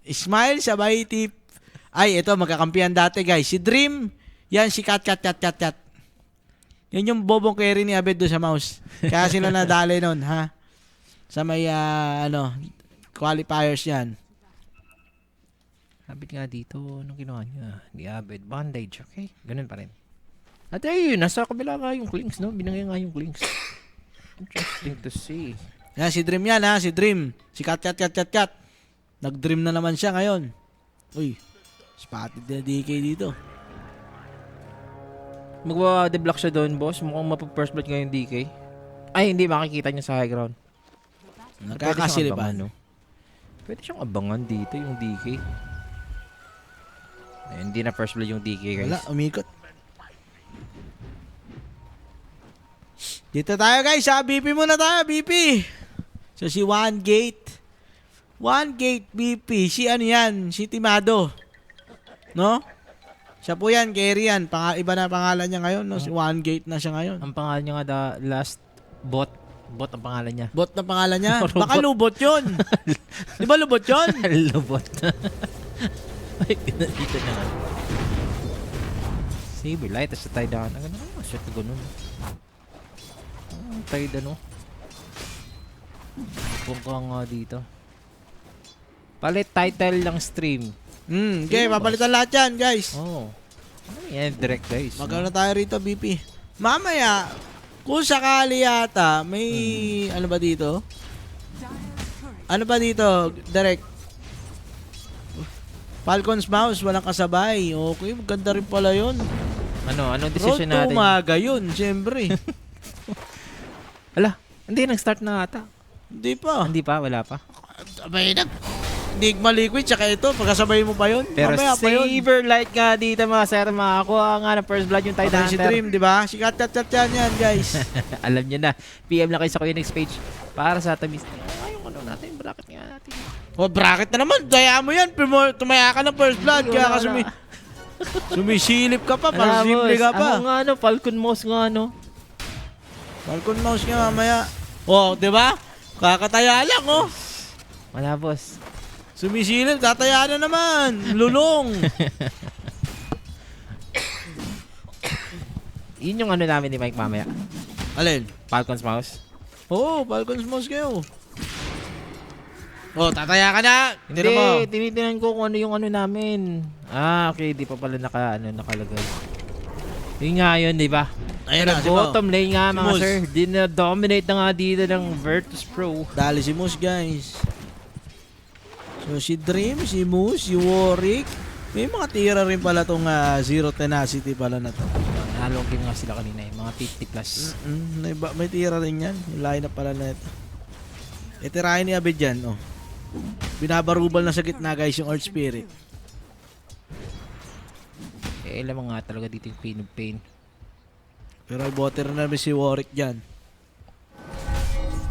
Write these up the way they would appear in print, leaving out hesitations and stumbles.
Smile, sabay tip. Ay, ito, magkakampihan dati, guys. Si Dream, yan, si Cat. Yan yung bobong carry ni Abed doon sa mouse. Kaya sila nadali nun, ha? Sa may, qualifiers yan. Abed nga dito, anong ginawa niya? Di Abed, bandage, okay? Ganun pa rin. At ayun, nasa kabila nga yung Clinks, no? Binangay nga yung Clinks. Interesting to see. Yan, si Dream yan, ha? Si Dream. Si Cat. Nag-dream na naman siya ngayon. Uy, spotted na DK dito. Magwa-deblock siya doon, boss. Mukhang mapa-first blood ngayon DK. Ay, hindi makikita niya sa high ground. Nagkakasilipan. No? Pwede siyang abangan dito yung DK. Ay, hindi na first blood yung DK, guys. Wala, umikot. Dito tayo, guys. Sa BP muna tayo, BP. So, si One Gate. One Gate BP. Si ano yan? Si Timado. No? Siya po yan, carry yan. Iba na pangalan niya ngayon, no? Si One Gate na siya ngayon. Ang pangalan niya nga last bot. Bot ang pangalan niya. Bot na pangalan niya? Baka lubot yun. Di ba lubot yun? Lubot. Ay, dito na nga. Saber light, tapos tayo daan. Ang gano'n, shit na gano'n. Tayo dano. Pungka nga dito. Palit title lang stream. Okay, papalitan lahat yan, guys. Oh. Ano yan, direct guys. Magkano tayo rito, BP? Mamaya, kung sakali yata, may, ano ba dito? Ano ba dito, direct? Falcon's Mouse, walang kasabay. Okay, maganda rin pala yun. Anong Road decision to natin? umaga yun, siyempre. Ala, hindi, nag-start na ata. Hindi pa. Hindi pa, wala pa. Sabay na. Enigma Liquid, tsaka ito, pagkasabay mo pa yun. Pero Mamaya pa yun. Saber light nga dito mga sir, makakuha nga ng first blood yung Tide Si Hunter. Dream, di ba? Si Cat yan, guys. Alam niyo na, PM lang kayo sa Kuya Next page para sa tamis. Ay, yung ano natin, bracket nga natin. O, bracket na naman. Daya mo yan. Tumaya ka ng first blood. Kaya ka sumisilip ka pa. Parang simple ka pa. Ako nga Falcon Mouse nga Falcon Mouse nga mamaya. O, di ba? Kakataya lang, oh. Wala, boss. Sumisilip, tataya na naman. Lulong. Yun yung ano namin ni Mike mamaya. Alin? Falcon's Mouse. Oo, Falcon's Mouse kayo. Oh, tataya ka na. Hindi, tinitinan ko kung ano yung ano namin. Ah, okay, di pa pala nakalagay. Yun nga yun, di ba? Ayun na, si bottom lane nga Si mga Moose. sir. Dina-dominate na nga dito ng Virtus Pro. Dali si Moose, guys. So, si Dream, si Moose, si Warwick. May mga tira rin pala tong Zero Tenacity pala na to. Nalong game nga sila kanina yung mga 50 plus. May tira rin yan. Yung line-up pala na ito. Itirahin ni Abed yan, oh. Binabarubal na sa gitna, guys, yung Earth Spirit. Alam mo nga talaga dito yung pain of pain. Pero ay bote rin namin si Warwick dyan.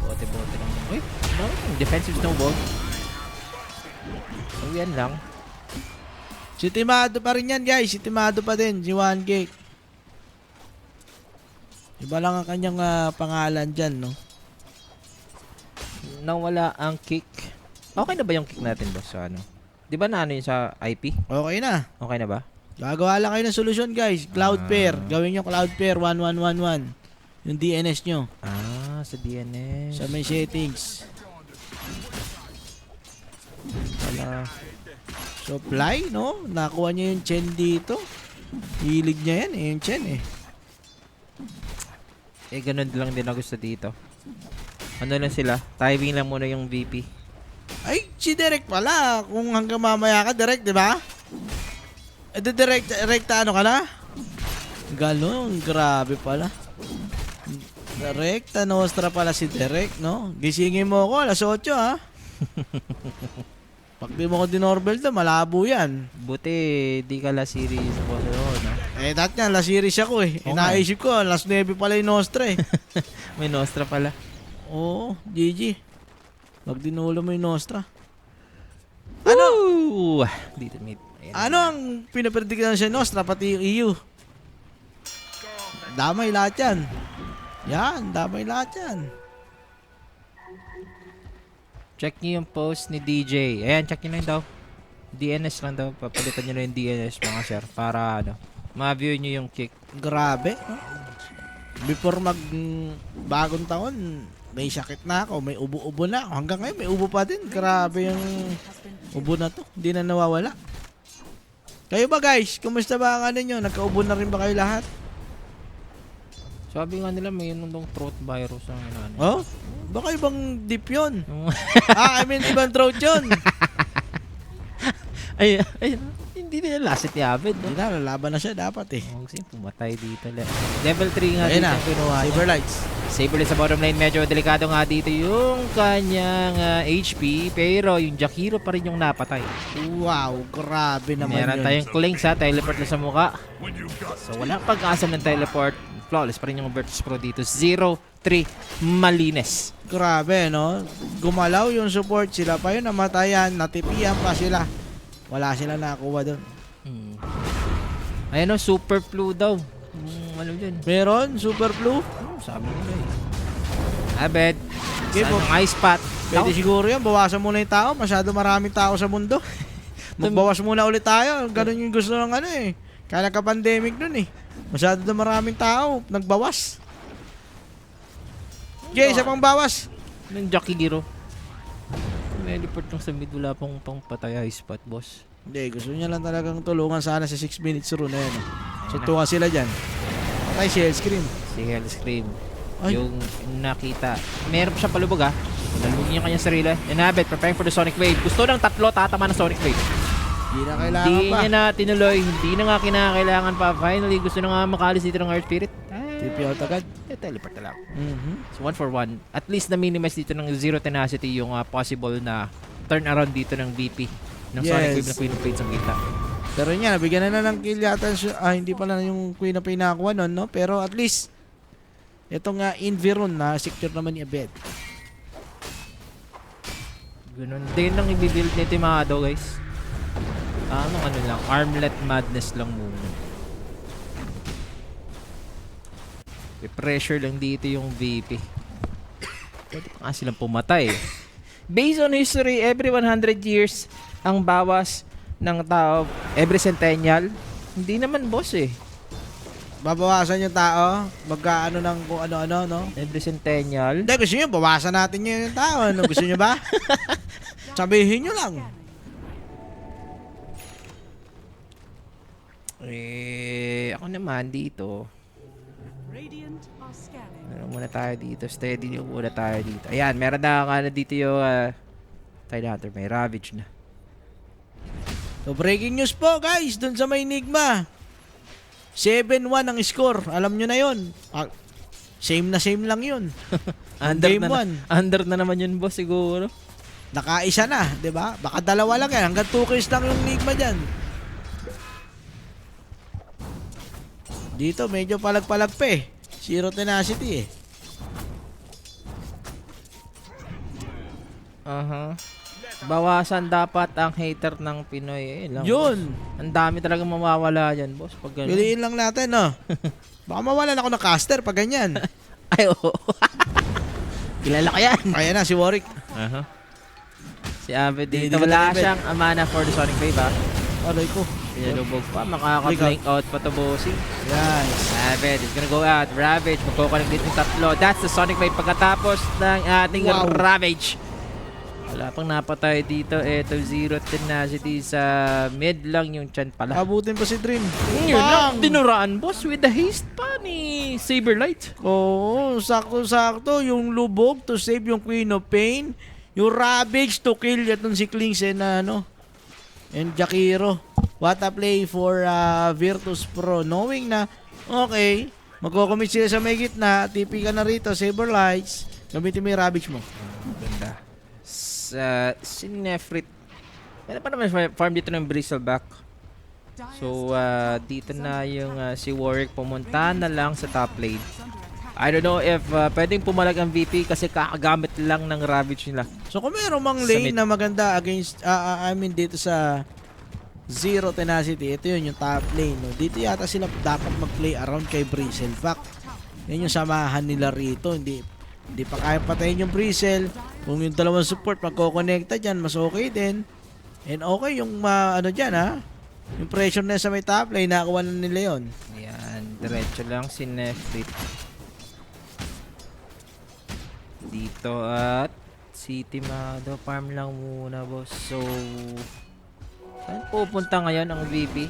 Bote-bote lang. Uy, no, defensive snowball. So, yan lang. Si Timado pa rin yan, guys. Si Timado pa din. Si One Gate. Iba lang ang kanyang pangalan dyan, no? Nawala ang kick. Okay na ba yung kick natin, boss? Sa ano? Di ba na ano yun sa IP? Okay na. Okay na ba? Gagawa lang kayo ng solusyon, guys. Cloud pair. Gawin nyo Cloud pair 1111. Yung DNS nyo. Ah, sa DNS. Sa may settings. Wala. Supply, no? Nakuha niya yung Chen dito. Hilig niya yan, yung Chen, eh. Ganun lang din ako gusto dito. Ano lang sila? Timing lang muna yung VP. Ay, si Derek pala. Kung hanggang mamaya ka, Derek, di ba? Direct ano ka na? Galon, grabe pala. Direkta Nostra pala si Derek, no? Gisingin mo ako, alas 8, ha? Pag di mo ko dinorbel to, malabo yan. Buti, di ka la series po sa doon, ha? Dati nga, last series ako, eh. Okay. Naisip ko, last 9 pala yung Nostra, eh. May Nostra pala. Oo, GG. Pag dinulo mo yung Nostra. Ano? Dito, mate. Ayan. Ano ang pinaprediction siya Nostra, pati yung EU? Damay lahat yan. Yan, damay lahat yan. Check niyo yung post ni DJ. Ayan, check niyo lang daw. DNS lang daw. Papalitan nyo na yung DNS mga sir. Para ano, ma-view nyo yung kick. Grabe. No? Before bagong taon, may sakit na ako, may ubo-ubo na ako. Hanggang ngayon, may ubo pa din. Grabe yung ubo na to. Hindi na nawawala. Kayo ba guys? Kumusta ba ang ano nyo? Nagkaubo na rin ba kayo lahat? Sabi nga nila may nung throat virus ang ano. Oh? Baka ibang dip yun. I mean, ibang throat yun. ay, hindi nila lasit ni Abed. No? Hindi na, lalaban na siya dapat eh. Oh, kasi pumatay dito. Level 3 nga Ayun dito na, ang kinuha niya. Saber Lights. Saberlight sa bottom lane, medyo delikado nga dito yung kanyang HP, pero yung Jakiro pa rin yung napatay. Wow, grabe naman Meron yun. tayong clinks ha, teleport na sa mukha. So walang pag-asa ng teleport. Flawless pa rin yung Virtus Pro dito. 0-3, malinis. Grabe, no? Gumalaw yung support, sila pa yun namatayan, natipian pa sila. Wala sila nakakuha doon. Ayan o, super flu daw. Ano dyan? Meron, super flu. Sabi nila eh. Abed, Okay, saan ang ice pot? Pwede siguro yan, bawasan muna yung tao. Masyado maraming tao sa mundo. Magbawas muna ulit tayo. Ganun yung gusto ng ano eh. Kaya nagka-pandemic nun eh. Masyado na maraming tao. Nagbawas. Okay, isa pang bawas. Ng Jakiro. Teleport lang sa mid, wala pang patay ice pot, boss. Hindi, gusto niya lang talagang tulungan sana sa 6 minutes run na yan. So, tuwa sila dyan. Patay si Hellscream. Si Hellscream. Ay. Yung nakita. Meron pa siya palubog ha. Nalugin yung kanyang sarili. Inabit, preparing for the Sonic Wave. Gusto ng tatlo, tatama ng Sonic Wave. Hindi na kailangan Hindi pa. niya na tinuloy. Hindi na nga kinakailangan pa. Finally, gusto na nga makalis dito ng Earth Spirit. TP out agad. Teleport na lang. Mhm. So 1 for 1. At least na-minimize dito ng Zero Tenacity yung possible na turnaround dito ng VP. Ng Sonic Wave na Queen of Blades ang kita. Pero yun, nabigyan na ng kill yata. Hindi pala yung Queen na pinakuha nun, no? Pero at least, itong Inviron na secure naman ni Abed. Ganun din ang i-build ni Timado, guys. Ano lang, armlet madness lang muna. I-pressure lang dito yung VP. Pwede pa nga silang pumatay. Based on history, every 100 years, ang bawas ng tao, every centennial, hindi naman boss eh. Babawasan yung tao, magkaano ng kung ano-ano, no? Every centennial. Hindi, gusto nyo, bawasan natin yung tao. Ano, gusto nyo ba? Sabihin nyo lang. Ako naman dito. Ano muna tayo dito? Steady muna tayo dito. Ayan, meron na dito yung Tide Hunter. May Ravage na. So, breaking news po, guys, dun sa may Enigma. 7-1 ang score. Alam nyo na yun. Same lang yun. Game 1. Under na naman yun, boss, siguro. Nakaisa na, di ba? Baka dalawa lang yan. Hanggang 2 kills lang yung Enigma dyan. Dito, medyo palag-palag pa eh. Zero Tenacity eh. Bawasan dapat ang hater ng Pinoy. Lang, Yun. boss. Ang dami talaga mawawala dyan, boss. Pag ganun. Piliin lang natin, no? Baka mawalan ako ng caster pag ganyan. Ay, oo. Kilala ko yan. Kaya na, si Warwick. Si Abed dito. Hindi Wala Abed. siyang mana for the Sonic Wave, ha? Aray ko. Pinalubog pa. Makaka-blink out pa to, bossing. Yes. Abed is gonna go out. Ravage. Magkoconnect dito yung tatlo. That's the Sonic Wave. Pagkatapos ng ating Wow. Ravage. Wala pang napatay dito. Eto, Zero Tenacity sa mid lang yung chan pala. Abutin pa si Dream. Yun lang. Bang! Dinuraan, boss, with the haste pa ni Saberlight. Oo, sakto-sakto. Yung lubog to save yung Queen of Pain. Yung Ravage to kill itong si Klingsen na and Jakiro. What a play for Virtus Pro. Knowing na, okay, magko-commit sila sa may gitna. TP ka na rito, Saberlights. Gamitin mo yung Ravage mo. Ganda. Si Nefrit. Meron pa naman farm dito ng Bristleback. So, dito na yung si Warwick pumunta na lang sa top lane. I don't know if pwedeng pumalag ang VP kasi kakagamit lang ng Ravage nila. So kung meron mang Sa lane mid. na maganda against, dito sa Zero Tenacity, ito yun yung top lane. No? Dito yata sila dapat mag-play around kay Bristleback. Yan yung samahan nila rito. Hindi pa kaya patayin yung Bristle. Kung yung dalawang support magkokonekta dyan, mas okay din. And okay yung ano dyan ha. Yung pressure na sa may top lane, nakakuha na nila yun. Ayan, diretso lang si Nefrit. Dito at si Timado. Farm lang muna, boss. So, saan pupunta ngayon ang VP?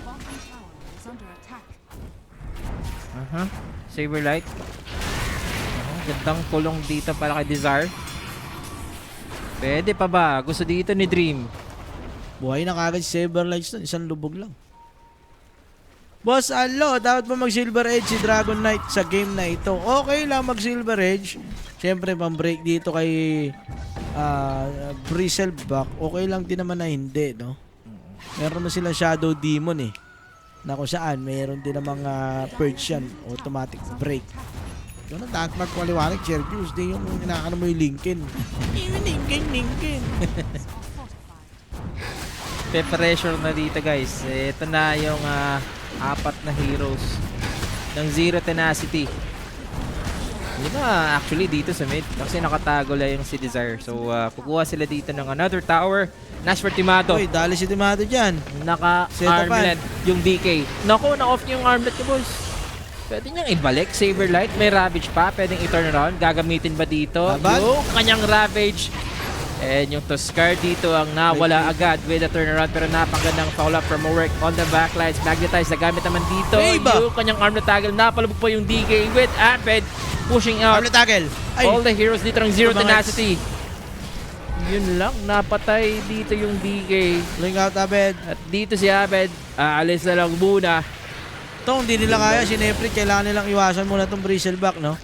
Saberlight. Gandang kulong dito para kay Desire. Pwede pa ba? Gusto dito ni Dream. Buhay na kagad si Saberlights doon. Isang lubog lang. Boss Allo, dapat ba mag-Silver Edge si Dragon Knight sa game na ito? Okay lang mag-Silver Edge. Siyempre, pang-break dito kay Bristleback. Okay lang din naman na hindi, no? Meron na silang Shadow Demon eh. Na kung saan, meron din namang Purge yan. Automatic break. Doon ang dapat magpaliwanag, Sergius. Di yung inakano mo yung Lincoln. Lincoln. Pe-pressure na dito, guys. Ito na yung apat na heroes ng Zero Tenacity. Hindi ba actually dito sa mid? Kasi nakatago lang yung si Desire. So, kukuha sila dito ng another tower. Nash for Timado. Uy, dali si Timado dyan. Naka-armlet yung DK. Naku, na-off niya yung armlet ko, boss. Pwede niyang ibalik. Saberlight. May Ravage pa. Pwedeng i-turn around. Gagamitin ba dito? Laban? Yung kanyang Ravage. And yung Tuskar dito ang nawala agad with a turnaround. Pero napakagandang follow-up from work on the backlines. Magnetize. Nagamit naman dito. Iba. Yung kanyang armlet taggle. Napalubog pa yung DK with Abed. Pushing out Armlet tackle. Ay, all the heroes dito ng Zero Mga Tenacity. Yun lang. Napatay dito yung DK. link out Abed. At dito si Abed. Aalis na lang muna. Ito, hindi nila kaya. Si Nefrit, kailangan nilang iwasan muna itong Bristleback, no?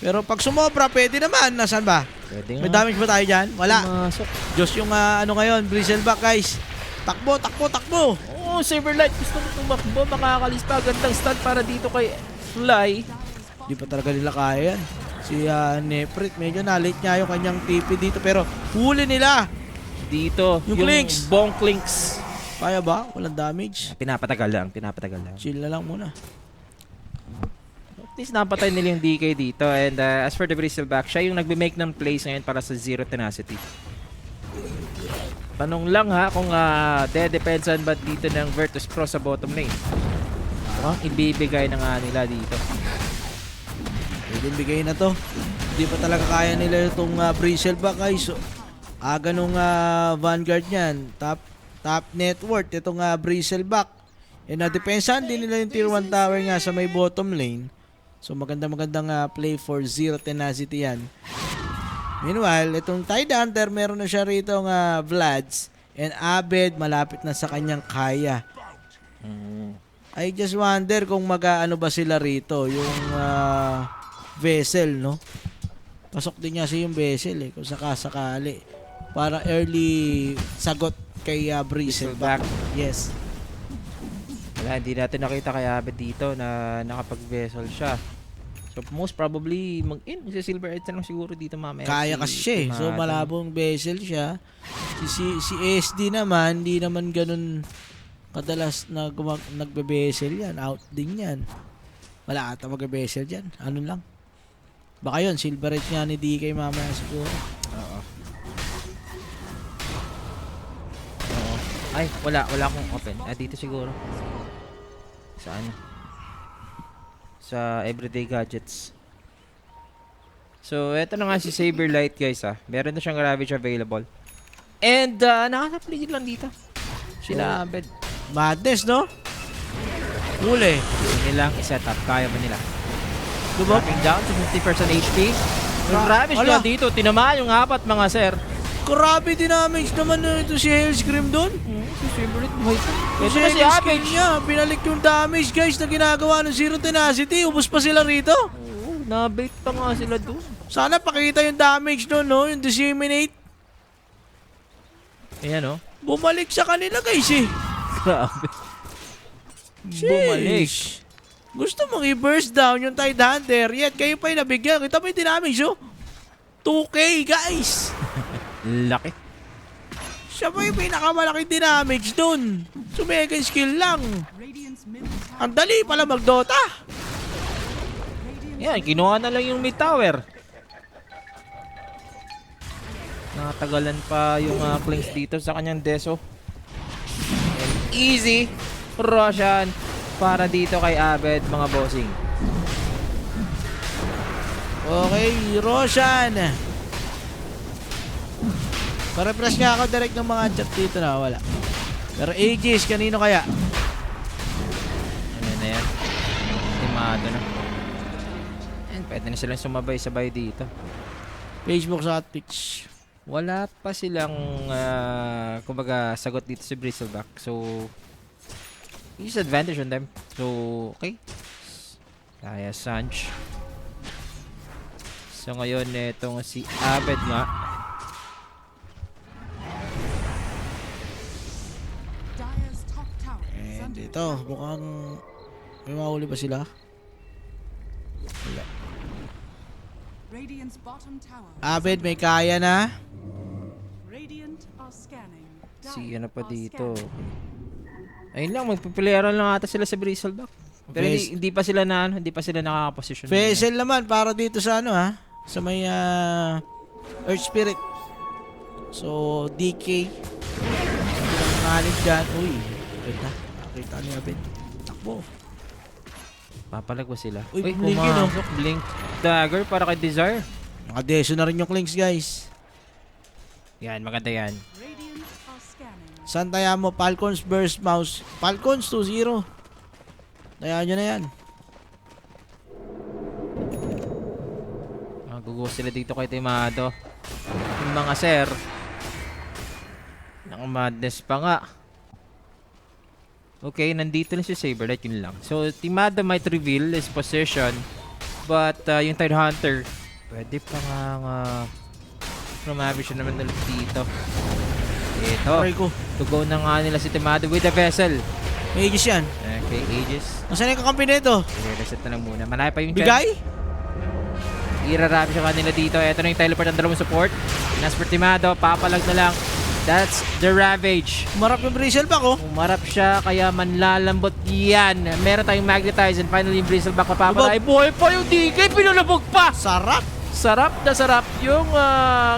Pero pag sumobra, pwede naman. Nasaan ba? Pwede May damage ba tayo dyan? Wala. Masok. Diyos yung ano ngayon, Bristleback, guys. Takbo. Oh, Saberlight. Gusto mo tumakbo. Makakalis pa. Gandang stun para dito kay Fly. Di pa talaga nila kaya yan. Si Nefrit, medyo na-late niya yung kanyang TP dito. Pero huli nila. Dito. Yung Clinks. Bonk Clinks. Kaya ba? Walang damage. Pinapatagal lang. Chill na lang muna. At least napatay nila yung DK dito. And as for the Bristleback, siya yung nagbe-make ng plays ngayon para sa Zero Tenacity. Tanong lang ha kung dedepensan ba dito ng Virtus Pro sa bottom lane. Ibibigay na nga nila dito. Pwede bigay na to. Hindi pa talaga kaya nila itong Bristleback, guys. So, ganung Vanguard niyan. Top net worth itong Bristleback. And depensahan din nila yung tier 1 tower nga sa may bottom lane. So magandang play for Zero Tenacity yan. Meanwhile, itong Tide Hunter, meron na siya rito ng Vlads. And Abed, malapit na sa kanyang kaya. I just wonder kung mag-ano ba sila rito. Yung vessel, no? Pasok din niya yung vessel eh. Kung sakasakali. Para early sagot kay Bristleback. Yes. Wala, hindi natin nakita kay Abed dito na nakapag-vessel siya. So most probably mag-in si Silver Edge na lang siguro dito mamaya. Kaya kasi siya eh. So malabong vessel siya. Si SD naman, hindi naman ganun kadalas na nagbe-vessel yan. Out din yan. Wala ata mag-vessel dyan. Ano lang. Baka yun, Silver Edge nga ni DK mamaya siguro. Oo. Ay, wala akong open. Dito siguro. Saan? Sa everyday gadgets. So, eto na nga si Saberlight, guys, Meron na siyang Ravage available. And, nakaka-play lang dito. Sila, Abed. Madness, no? Huli. Hindi lang i-set up. Kaya ba nila? Diba? Dropping down to 50% HP. Yung Ravage Ala. lang dito. Tinama yung apat, mga sir. Grabe damage naman na ito si Hellscream doon. Si Saberlight, buhay pa. Ito Kasi na si skill Abed. niya, pinalik yung damage guys na ginagawa ng Zero Tenacity. Ubus pa sila rito. Oo, nabait pa nga sila doon. Sana pakita yung damage doon, no? Yung Disseminate. Ayan, Bumalik sa kanila guys eh. Grabe. Sheesh. Bumalik. Gusto mong i-burst down yung Tide Hunter, yet kayo pa yung nabigyan. Kita mo yung damage, oh. 2K guys. Laki. Siya pa yung pinakamalaking damage doon. So mega skill lang. Ang dali pala mag-Dota. Yan, kinuha na lang yung mid tower. Nakatagalan pa yung Klings dito sa kanyang Deso. And easy Roshan para dito kay Abed, mga bossing. Okay, Roshan. Pa-refresh nga ako direct ng mga chat dito na wala. Pero Aegis, kanino kaya? Ano na yan? Timado na. And pwede na silang sumabay-sabay dito. Facebook sa Twitch. Wala pa silang kumbaga sagot dito si Bristleback. So use advantage on them. So okay. Kaya Sanch. So ngayon itong si Abed nga. And ito, mukhang may mahuli ba sila? Wala. Radiant's bottom tower. Abed, may kaya na. Radiant are scanning. Si ano pa dito. Ayun lang, magpipiliaran lang ata sila sa Bristleback. Pero Fes- hindi pa sila na hindi pa sila nakaka-position. Vessel naman para dito sa ano ha, sa may Earth Spirit. So DK nangalit dyan. Uy, kita. Nakita ni Abed. Takbo. Papalag ba sila? Uy, Uy, blink yun, oh. pumasok. Blink dagger para kay Desire. Nakadeso na rin yung Clinks guys. Yan, maganda yan. Radiant are scanning. Saan tayo mo? Falcons Burst Mouse. Falcons 2-0. Tayaan nyo na yan. Guguho sila dito kay Timado. Yung mga sir. Nang madness pa nga. Okay, nandito na si Saberlight, yun lang. So, Timado might reveal his position. But, yung Tide Hunter, pwede pa nga rumabi siya naman ulit dito. Ito. Try ko. To go na nga nila si Timado with the vessel. May Aegis yan. Okay, Aegis. Nasaan yung kakampi na ito? I-reset na lang muna. Malaya pa yung chance. Bigay? Irarami siya kanila dito. Ito na yung teleport ng dalawang support. Nas for Timado, papalag na lang. That's the Ravage. Marap yung Bristleback oh. Umarap siya, kaya manlalambot yan. Meron tayong Magnetize and finally yung Bristleback mapapala. Ay, buhay pa yung DK, pinulabog pa! Sarap. Sarap na sarap yung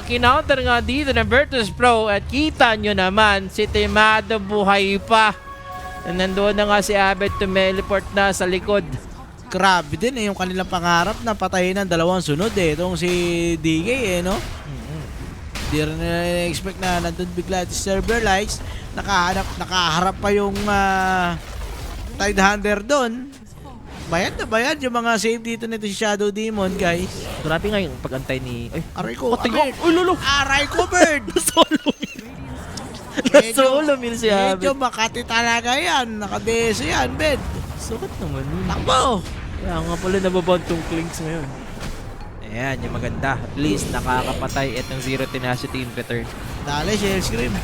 kinounter nga dito ng Virtus Pro. At kita nyo naman, si Timado buhay pa. Nandoon na nga si Abed tumeleport na sa likod. Grabe din eh yung kanilang pangarap na patayin ng dalawang sunod eh. Itong si DK eh no? Di rin nila expect na nandun bigla si Server Lights. Nakaharap pa yung Tide Hunter doon. Bayad na bayad yung mga save dito nito si Shadow Demon guys. Grabe nga yung pag-antay ni... Ay, Aray ko, tingnan. Uy, lolo! Aray ko, bird! Solo meal si Abed. Medyo makati talaga yan. Nakadeso yan, bed. Sukat naman yun. Takbo! Kaya nga pala nababand tong Clinks ngayon. Ayan, yung maganda. At least nakakapatay itong Zero Tenacity in return. Dali, Shell Scream.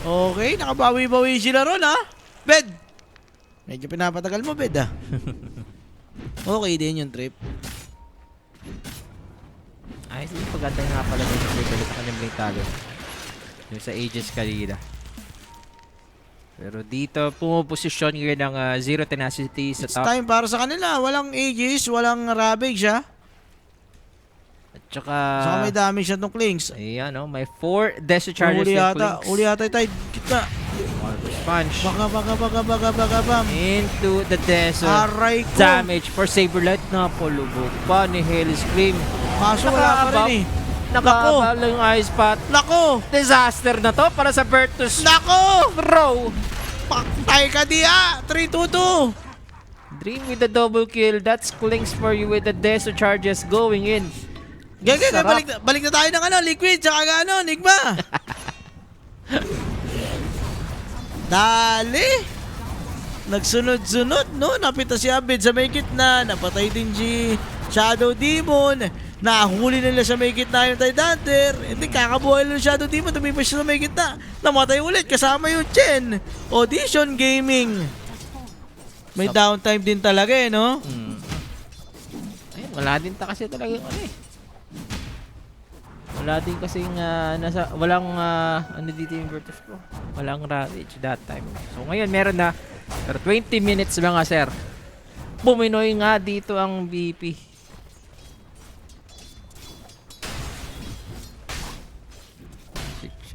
Okay, nakabawi-bawi sila ron ha. Bed! Medyo pinapatagal mo, bed ah. Okay din yung trip. Ay, yung pagantay nga pala din sa Blade sa kanyang Blade Tago. Yung sa Aegis kanina. Pero dito, pumuposisyon ngayon ng Zero Tenacity sa It's top. time para sa kanila. Walang Aegis, walang Ravage ha. At saka... Saka may damage na tong Clinks. Ayan, no? May 4 Desert Chargers Uli ng yata, Clinks. uli yata yung Tide. Kita. Punch. Baka, bam. Into the desert. Aray ko. Damage for Saberlight. Napalubog pa ni Hellscream. Kaso wala pa rin eh. Nakakabal yung ice pot. Nako! Disaster na to para sa Virtus Nako! Pro. Paktay ka diya! 3-2-2! Dream with the double kill. That's Clinks for you with the desert charges going in. Gagay, Sarap. balik na tayo ng Liquid, tsaka Nigma. Dali! Nagsunod-sunod, no? Napita si Abed sa may gitna. Napatay din si Shadow Demon. Nahuli nila sa may gitna yung Tide Hunter. Hindi, kakabuhay lang yung Shadow Demon. Tumipas siya sa may gitna. Namatay ulit kasama yung Chen. Audition Gaming. May downtime din talaga eh, no? Ayun, wala din kasi talaga yung ano eh. Wala din kasing walang ano dito yung Virtus Pro. Walang Ravage that time. So ngayon meron na. Pero 20 minutes mga sir. Buminoy nga dito ang BP.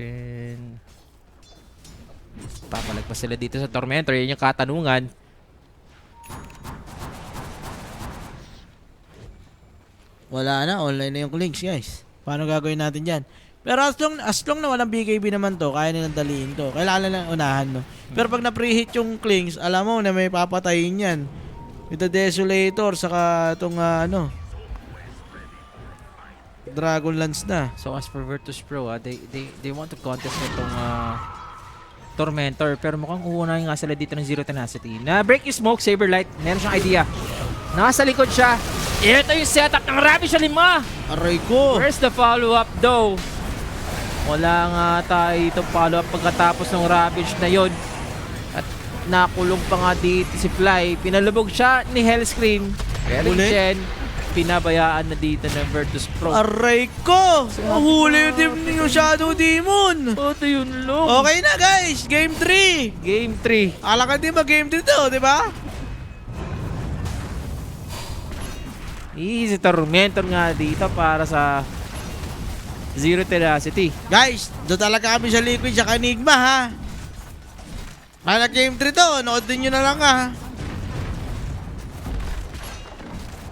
natin. Papalagpas sila dito sa Tormentor. Yan yung katanungan. Wala na, online na yung links, guys. Paano gagawin natin dyan? Pero as long na walang BKB naman to, kaya nilang daliin to. Kailangan lang unahan, no? Pero pag na-preheat yung clinks, alam mo na may papatayin yan. With the Desolator, saka itong Dragon Lance na. So as for Virtus Pro, they want to contest itong Tormentor. Pero mukhang uunahin nga sila dito ng Zero Tenacity. Na-break yung smoke, Saberlight. Meron siyang idea. Nasa likod siya. Ito yung setup ng Ravage sa 5. Aray ko! Where's the follow-up though? Wala nga tayo itong follow-up pagkatapos ng Ravage na yon. At nakulong pa nga dito si Fly. Pinalubog siya ni Hellscream. Pero Ulit? Chen, pinabayaan na dito ng Virtus Pro. Aray ko! Mahuli yung Shadow Demon! Ito yun lang. Okay na, guys! Game 3! Game 3. Alakad din ba game 3 to, di ba? Easy Tormentor nga dito para sa Zero Tenacity. Guys, doon talaga kami sa Liquid sa Enigma, ha? Kaya game 3 to, noodin nyo na lang, ha?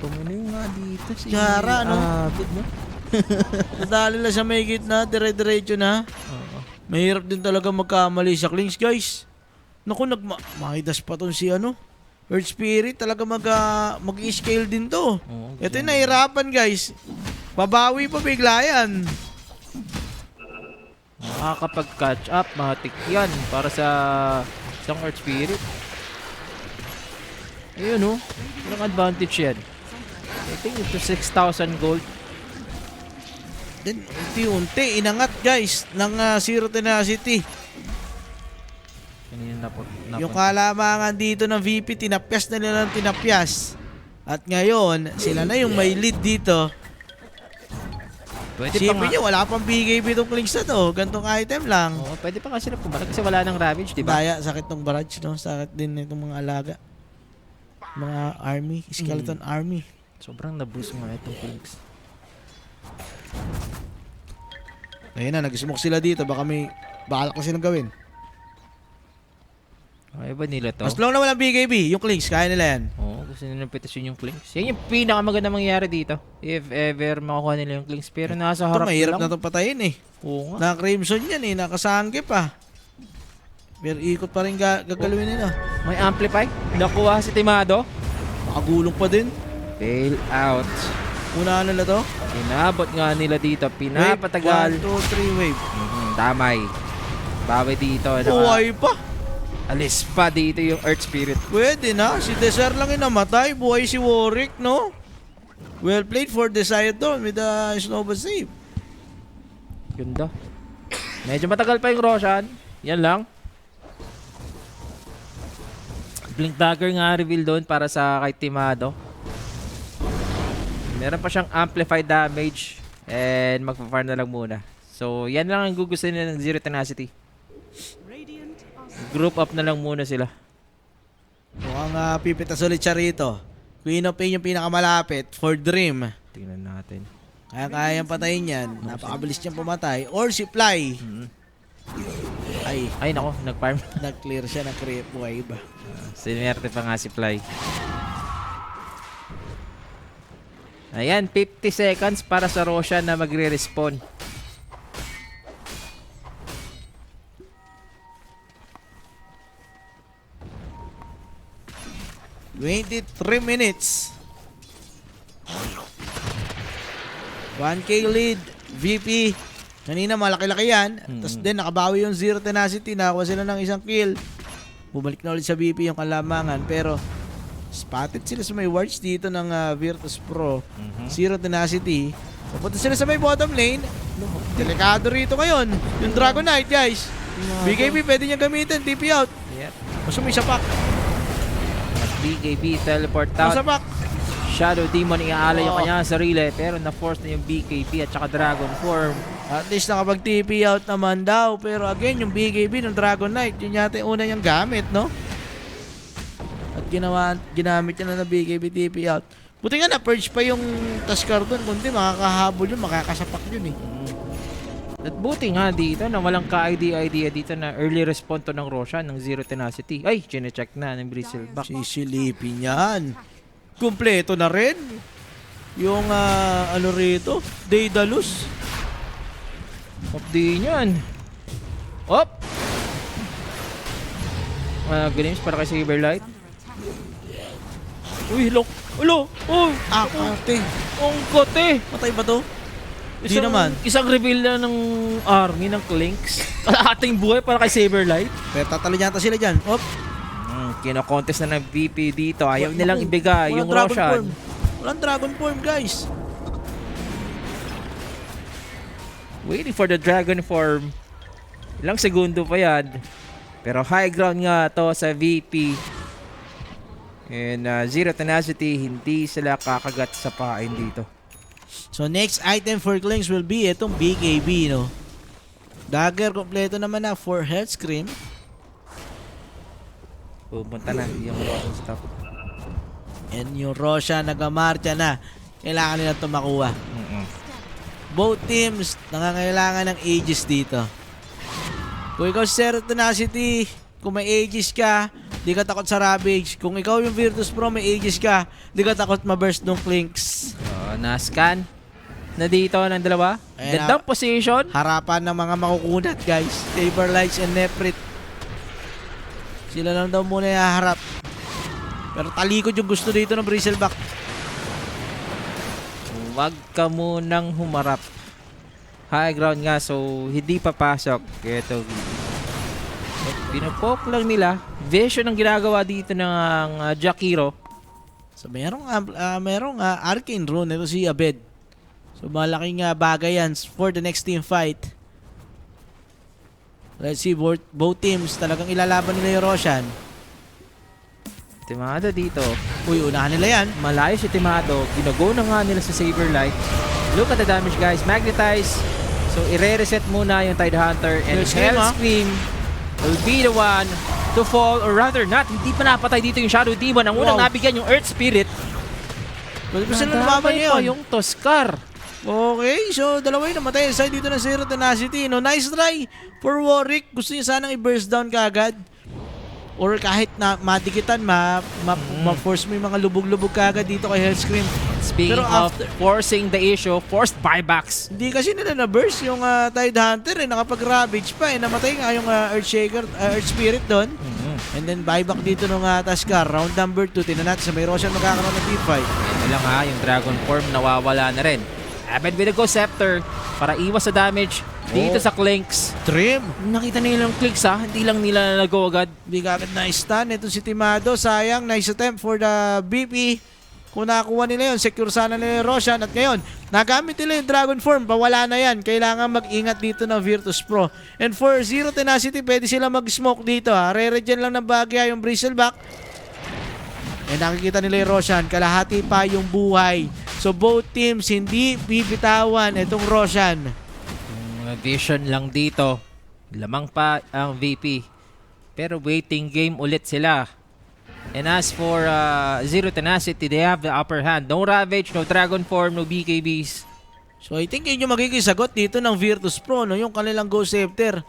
Tumunin nga dito si Yara, no? Abid, no? Nadali lang sa may gitna, dire-diretso na. Oo. Mahirap din talaga magkamali sa Klings, guys. Naku, makidas pa tong si Earth Spirit, talaga mag-scale din to. Oo, Ito yung nahirapan, guys. Babawi pa bigla yan. Makakapag-catch up, matik yan para sa isang Earth Spirit. Ayun, oh. Walang advantage yan. I think ito 6,000 gold. Then, unti-unti, inangat, guys, ng Zero Tenacity. Kanina Yung kalamangan dito ng VP, tinapyas na nila ng tinapyas. At ngayon, sila na yung may lead dito. Pwede pa Sipin nga. nyo, wala pang BKB itong Klings na to. Gantong item lang. Oo, pwede pa nga sila pumalag kasi wala ng Ravage, di ba? Daya, sakit ng barrage, no? Sakit din itong mga alaga. Mga army, skeleton army. Sobrang na-boost nga itong Kings. Ayun na, nag-smoke sila dito. Baka may balak na silang gawin. Okay ba nila to? As long na walang BKB, yung Klings, kaya nila yan. Oo, gusto nila ng petasyon yung Kings. Yan yung pinakamaganda mangyayari dito. If ever makukuha nila yung Kings. Pero nasa Ito, harap mahirap lang. na itong patayin eh. Oo nga. Na Crimson yan eh, nakasangge pa. Pero ikot pa rin gagalawin nila. May amplify. Nakuha si Timado. Makagulong pa din. Bail out. Una nila to. Inabot nga nila dito. Pinapatagal. 1, 2, 3 wave. Damay. Bawi dito. Buhay pa. Alis pa dito yung Earth Spirit. Pwede na. Si Desert lang yung namatay. Buhay si Warwick, no? Well played for Desire Dawn with the Snowball save. Ganda. Medyo matagal pa yung Roshan. Yan lang. Blink Dagger nga reveal doon para sa kay Timado. Meron pa siyang amplified damage and magpa-farm na lang muna. So, yan lang ang gugustuhin nila ng Zero Tenacity. Radiant are Group up na lang muna sila. Mukhang pipitas ulit siya rito. Queen of Pain yung pinakamalapit for Dream. Tingnan natin. Kaya kayang patayin yan. Napakabilis niyang pumatay. Or si Fly. Ay, Ay nako, nag-farm. nag-clear siya ng creep wave. Sinwerte pa nga si Fly. Ayan, 50 seconds para sa Roshan na magre-respawn. $23 1K lead, VP. Kanina malaki-laki yan. Tapos din nakabawi yung Zero Tenacity. Nakakuha sila ng isang kill. Bumalik na ulit sa VP yung kalamangan. Pero spotted sila sa may wards dito ng Virtus Pro. Zero Tenacity. Papunta sila sa may bottom lane. Delikado rito ngayon. Yung Dragon Knight, guys. BKB pwede niya gamitin. TP out. Yep. Basta may sapak. BKB teleport May out. sapak. Shadow Demon iaalay yung kanyang sarili pero na-force na yung BKB at saka Dragon Form. At least nakapag-TP out naman daw. Pero again, yung BKB ng Dragon Knight, yun yata yung una niyang gamit, no? At ginamit niya na BKB TP out. Buti nga na-purge pa yung Tuskar doon. Kundi makakahabol yun, makakasapak yun eh. At buti nga dito na walang ka-idea dito na early response to ng Roshan ng Zero Tenacity. Ay, chinecheck na ng Bristleback. Sisilipin yan. Kumpleto na rin. Yung ano rito, Daedalus. Op din yan. Op! Glimpse para kay Saberlight. Uy, look! Ulo! Uy! Kate. Ang kote! Matay ba to? Di naman. Isang reveal na ng army ng Clinks. Kalahating buhay para kay Saberlight. Pero tatalo yata sila dyan. Op. Kino-contest na ng VP dito. Ayaw nilang ibigay yung Dragon Roshan. Form. Walang Dragon Form, guys. Waiting for the Dragon Form. Ilang segundo pa yan. Pero high ground nga to sa VP. And Zero Tenacity, hindi sila kakagat sa pain dito. So next item for Clinks will be itong BKB, no? Dagger, kompleto naman na for Health Scream. Pupunta na yung Roshan stuff. And yung Roshan nagamarcha na. Kailangan nila ito makuha. Both teams nangangailangan ng Aegis dito. Kung ikaw si Zero Tenacity, kung may Aegis ka, di ka takot sa Ravage. Kung ikaw yung Virtus Pro, may Aegis ka, di ka takot ma-burst ng Clinks. Na-scan na dito ng dalawa. Ayan Gandang position. Harapan ng mga makukunat, guys. Saberlights and Nefrit. Sila lang daw muna haharap. Pero talikod yung gusto dito ng Bristleback. Huwag ka munang humarap. High ground nga, so hindi papasok. Ito, pinupok lang nila. Vision ang ginagawa dito ng Jakiro. So merong Arcane Rune. Ito si Abed. So malaking bagay yan for the next team fight. Let's see, both teams talagang ilalaban nila yung Roshan. Timado dito. Uy, unahan nila yan. Malayo si Timado. Ginago na nga nila sa Saberlight. Look at the damage, guys. Magnetize. So, i-reset muna yung Tide Hunter. And Hellscream will be the one to fall. Or rather not. Hindi pa napatay dito yung Shadow Demon. Ang unang nabigyan yung Earth Spirit. Pwede pa sila lumaban Nadamay pa yun. yung Toskar. Okay, so dalawa yung namatay side dito ng Zero Tenacity. No, nice try for Warwick. Gusto niya sanang i-burst down kaagad. Or kahit na madikitan, ma-force mo yung mga lubog-lubog kaagad dito kay Hellscream. Speaking Pero of forcing the issue, forced buybacks. Hindi kasi nila na-burst yung Tide Hunter nakapag-ravage pa namatay nga yung Earthshaker, Earth Spirit doon. And then buyback dito nung Taskar. Round number 2, tinan natin sa may Roshan magkakaroon ng team fight. Ito lang ha, yung Dragon Form nawawala na rin. Abed with a Ghost Scepter para iwas sa damage dito sa Clinks. Trim! Nakita nila yung Clinks ha, hindi lang nila nalago agad. Hindi ka agad na-stun. Ito si Timado. Sayang, nice attempt for the BP. Kung nakakuha nila yun, secure sana nila yung Roshan. At ngayon, nagamit nila yung Dragon Form. Pawala na yan. Kailangan mag-ingat dito ng Virtus Pro. And for Zero Tenacity, pwede sila mag-smoke dito. Re-regen lang ng bagya yung Bristleback. And nakikita nila yung Roshan. Kalahati pa yung buhay. So both teams hindi bibitawan itong Roshan. Vision lang dito. Lamang pa ang VP. Pero waiting game ulit sila. And as for Zero Tenacity, they have the upper hand. No Ravage, no Dragon Form, no BKBs. So I think yun yung magiging sagot dito ng Virtus Pro, no? Yung kanilang Ghost Scepter.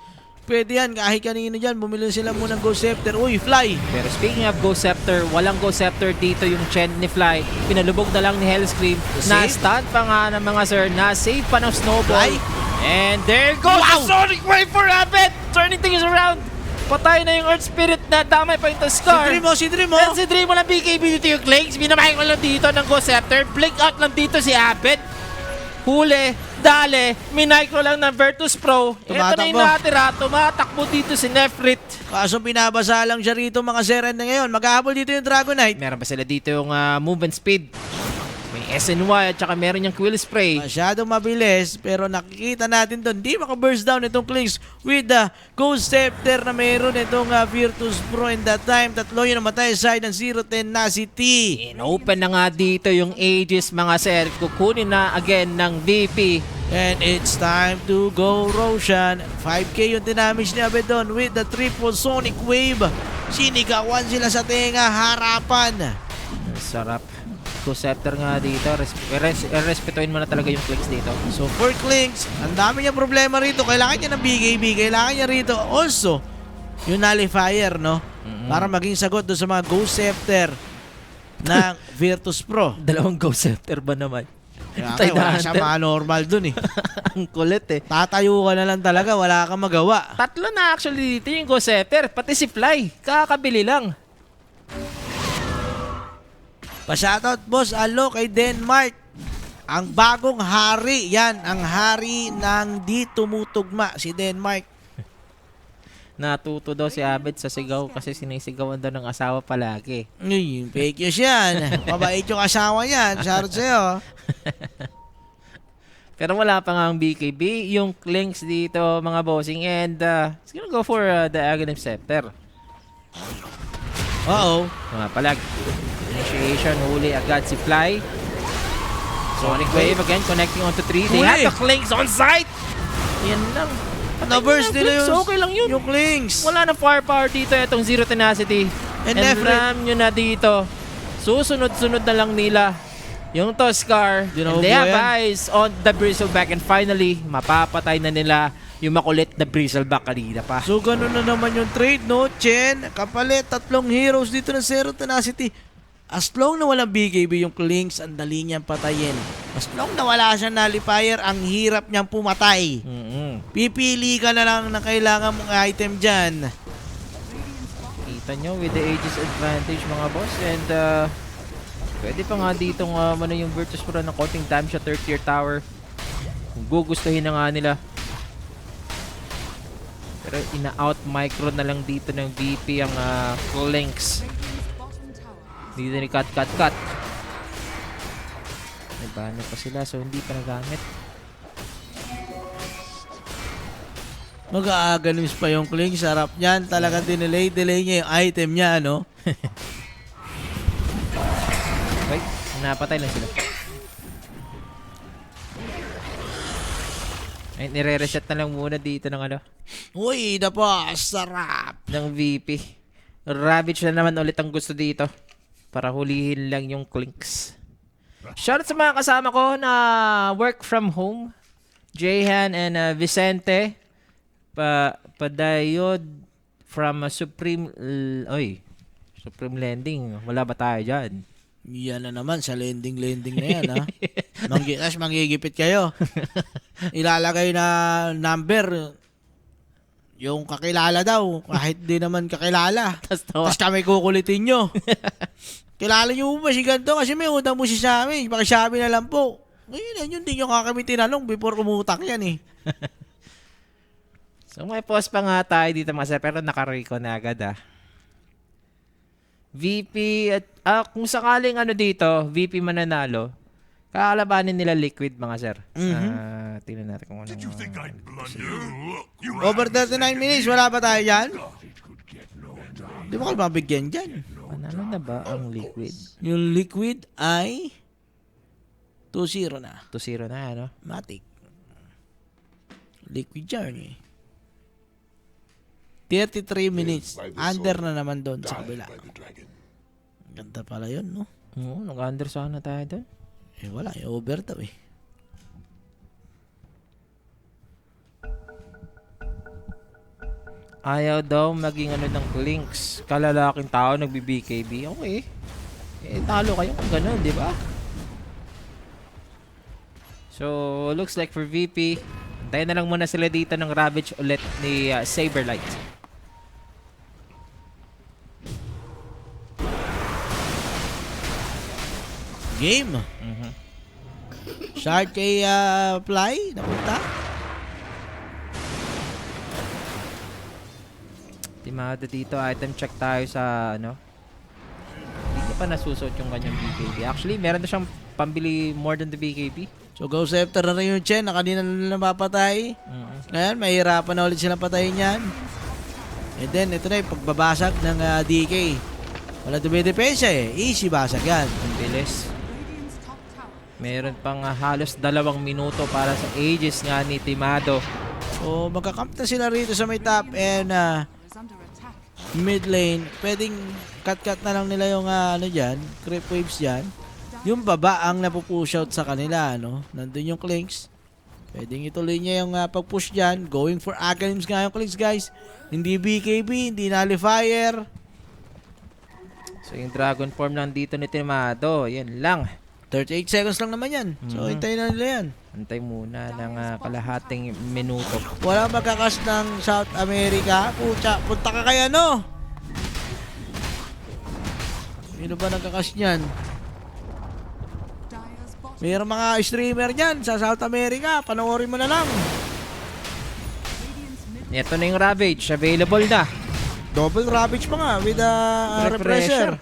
Pwede yan, kahit kanino dyan, bumili sila muna ng Ghost Scepter. Uy, Fly! Pero speaking of Ghost Scepter, walang Ghost Scepter dito yung Chen ni Fly. Pinalubog na lang ni Hellscream. Na-stun pa nga ng mga sir. Na-save pa ng Snowball. Fly? And there goes the Sonic Wave for Abed! Turning things around. Patay na yung Earth Spirit na damay pa yung Scar. Si Dreamo! And si Dreamo ng BKB dito yung Clinks. Binamahin ko lang dito ng Ghost Scepter. Blink out lang dito si Abed. Huli, dali, minicro lang ng Virtus Pro. Ito na yung natira, tumatakbo dito si Nefrit. Kaso pinabasa lang siya rito mga Zeren na ngayon. Maghahabol dito yung Dragonite. Meron pa sila dito yung movement speed. May SNY at saka meron yung Quill Spray. Masyadong mabilis, pero nakikita natin doon, di maka-burst down itong Clinks with the Ghost Scepter na meron itong Virtus Pro in that time. Tatlo yung namatay side ng Zero Tenacity. In-open na nga dito yung Aegis mga sir. Kukunin na again ng VP. And it's time to go Roshan. 5k yung dinamage ni Abedon with the triple Sonic Wave. Sinigawan sila sa tenga, harapan. Sarap. Ghost Scepter nga dito. Respetuin mo na talaga yung clicks dito. So for Clinks, ang dami niya problema rito. Kailangan niya ng BKB. Kailangan niya rito also yung nullifier, no? Para maging sagot doon sa mga Ghost Scepter ng Virtus Pro. Dalawang Ghost Scepter ba naman? Kaya wala siya mga normal dun eh. Ang kulit eh. Tatayo ka na lang talaga, wala kang magawa. Tatlo na actually dito yung Ghost Scepter. Pati si Fly. Kakabili lang. Pa-shoutout boss, alo kay Denmark. Ang bagong hari, yan, ang hari ng di tumutugma, si Denmark. Natuto daw si Abed sa sigaw kasi sinisigawan daw ng asawa palagi. Uy, fake news yan. Mabait yung asawa niyan. Shoutout sa'yo. Pero wala pa nga ang BKB. Yung Clinks dito, mga bossing. And he's gonna go for the Aghanim Scepter. Uh-oh. Mga palag. Initiation, huli agad si Fly. Sonic Wave again, connecting onto 3. They Huli. have the Clinks on site! Yan lang. Na-burst nila yung, okay lang yun. yung Clinks. Wala na firepower dito itong Zero Tenacity. And And Nefrit. ram nyo na dito. Susunod-sunod na lang nila yung Toscar. Di And na they have mabuhay. eyes on the Bristleback. And finally, mapapatay na nila yung makulit na Bristleback kanina pa. So, ganun na naman yung trade, no? Chen, kapalit, 3 heroes dito ng Zero Tenacity. As long na walang BKB yung Clinks, ang dali niyang patayin. As long na wala siyang nullifier, ang hirap niyang pumatay. Pipili ka na lang na kailangan mong item dyan. Kita nyo with the Aegis advantage mga boss. And pwede pa nga ditong ano yung Virtus Pro ng konting damage sa 3rd tier tower. Kung gugustuhin na nga nila. Pero ina-out micro na lang dito ng VP ang Clinks. Dito ni cut. May banner pa sila so hindi pa nagamit. Mag-aaganis pa yung Clinks. Sarap niyan. Talagang delay niya yung item niya, no? Wait, napatay lang sila. Ay, nire-reset na lang muna dito ng ano. Uy, na po. Sarap. Ng VP. Ravage na naman ulit ang gusto dito. Para hulihin lang yung Clinks. Shoutout sa mga kasama ko na work from home. Jehan and Vicente. Padayod from Supreme Supreme Lending. Wala ba tayo dyan? Yan na naman sa lending na yan, ha? Manggigipit kayo. Ilalagay na number yung kakilala daw, kahit di naman kakilala. Tapos kami kukulitin nyo. Kilala nyo ba si ganito? Kasi may utang mo si Sammy. Pakisabi na lang po. Ngayon, yun din yung kami tinanong before umutang yan eh. So may pause pa nga tayo dito mga sir, pero naka-recon na agad VP at kung sakaling ano dito, VP mananalo, kakalabanin nila Liquid mga sir. Tingnan natin kung ano. Over 39 minutes, wala ba tayo dyan? Di mo kayo mabigyan dyan. Ano na ba ang Liquid? Yung Liquid ay 2-0 na. 2-0 na ano? Matic. Liquid Journey. 33 minutes. Under na naman doon sa kabila. Ganda pala yun, no? Oo, nag-under sana tayo doon. Eh, wala. Over daw eh. Ayaw daw maging ano ng Clinks. Kalalaking tao nagbi-BKB. Okay. Eh, talo kayo kung ganun, di ba? So, looks like for VP, tayo na lang muna sila dito ng Ravage ulit ni Saberlight. Game. Shard kay Fly. Napunta. Timado dito, item check tayo sa ano. Hindi pa nasusot yung kanyang BKB. Actually, meron na siyang pambili more than the BKB. So, Ghost Scepter na rin yung Chen na kanina na napapatay. Ngayon, mahirapan na ulit silang patayin yan. And then, ito na yung pagbabasag ng DK. Wala dumidepensa eh. Easy basag yan. Ang bilis. Radiant's top tower Meron pang halos 2 minuto para sa Aegis nga ni Timado. So, magkakamp na sila rito sa may top and is under attack. mid lane. Pwedeng cut-cut na lang nila yung ano dyan, creep waves dyan. Yung baba ang napupush out sa kanila, no? Nandun yung Clinks. Pwedeng ituloy niya yung pag-push dyan. Going for Aghanim's nga yung Clinks, guys. Hindi BKB, hindi Nullifier. So yung dragon form nandito ni Timado. Yan lang. 38 seconds lang naman yan. So, hintayin na nila yan. Antay muna ng kalahating minuto. Walang magkakas ng South America. Pucha, punta ka kaya, no? Sino ba nagkakas niyan? Dire's bottom Mayroong mga streamer niyan sa South America. Panoorin mo na lang. Radiant's middle Ito na yung Ravage. Available na. Double Ravage pa nga with refresher.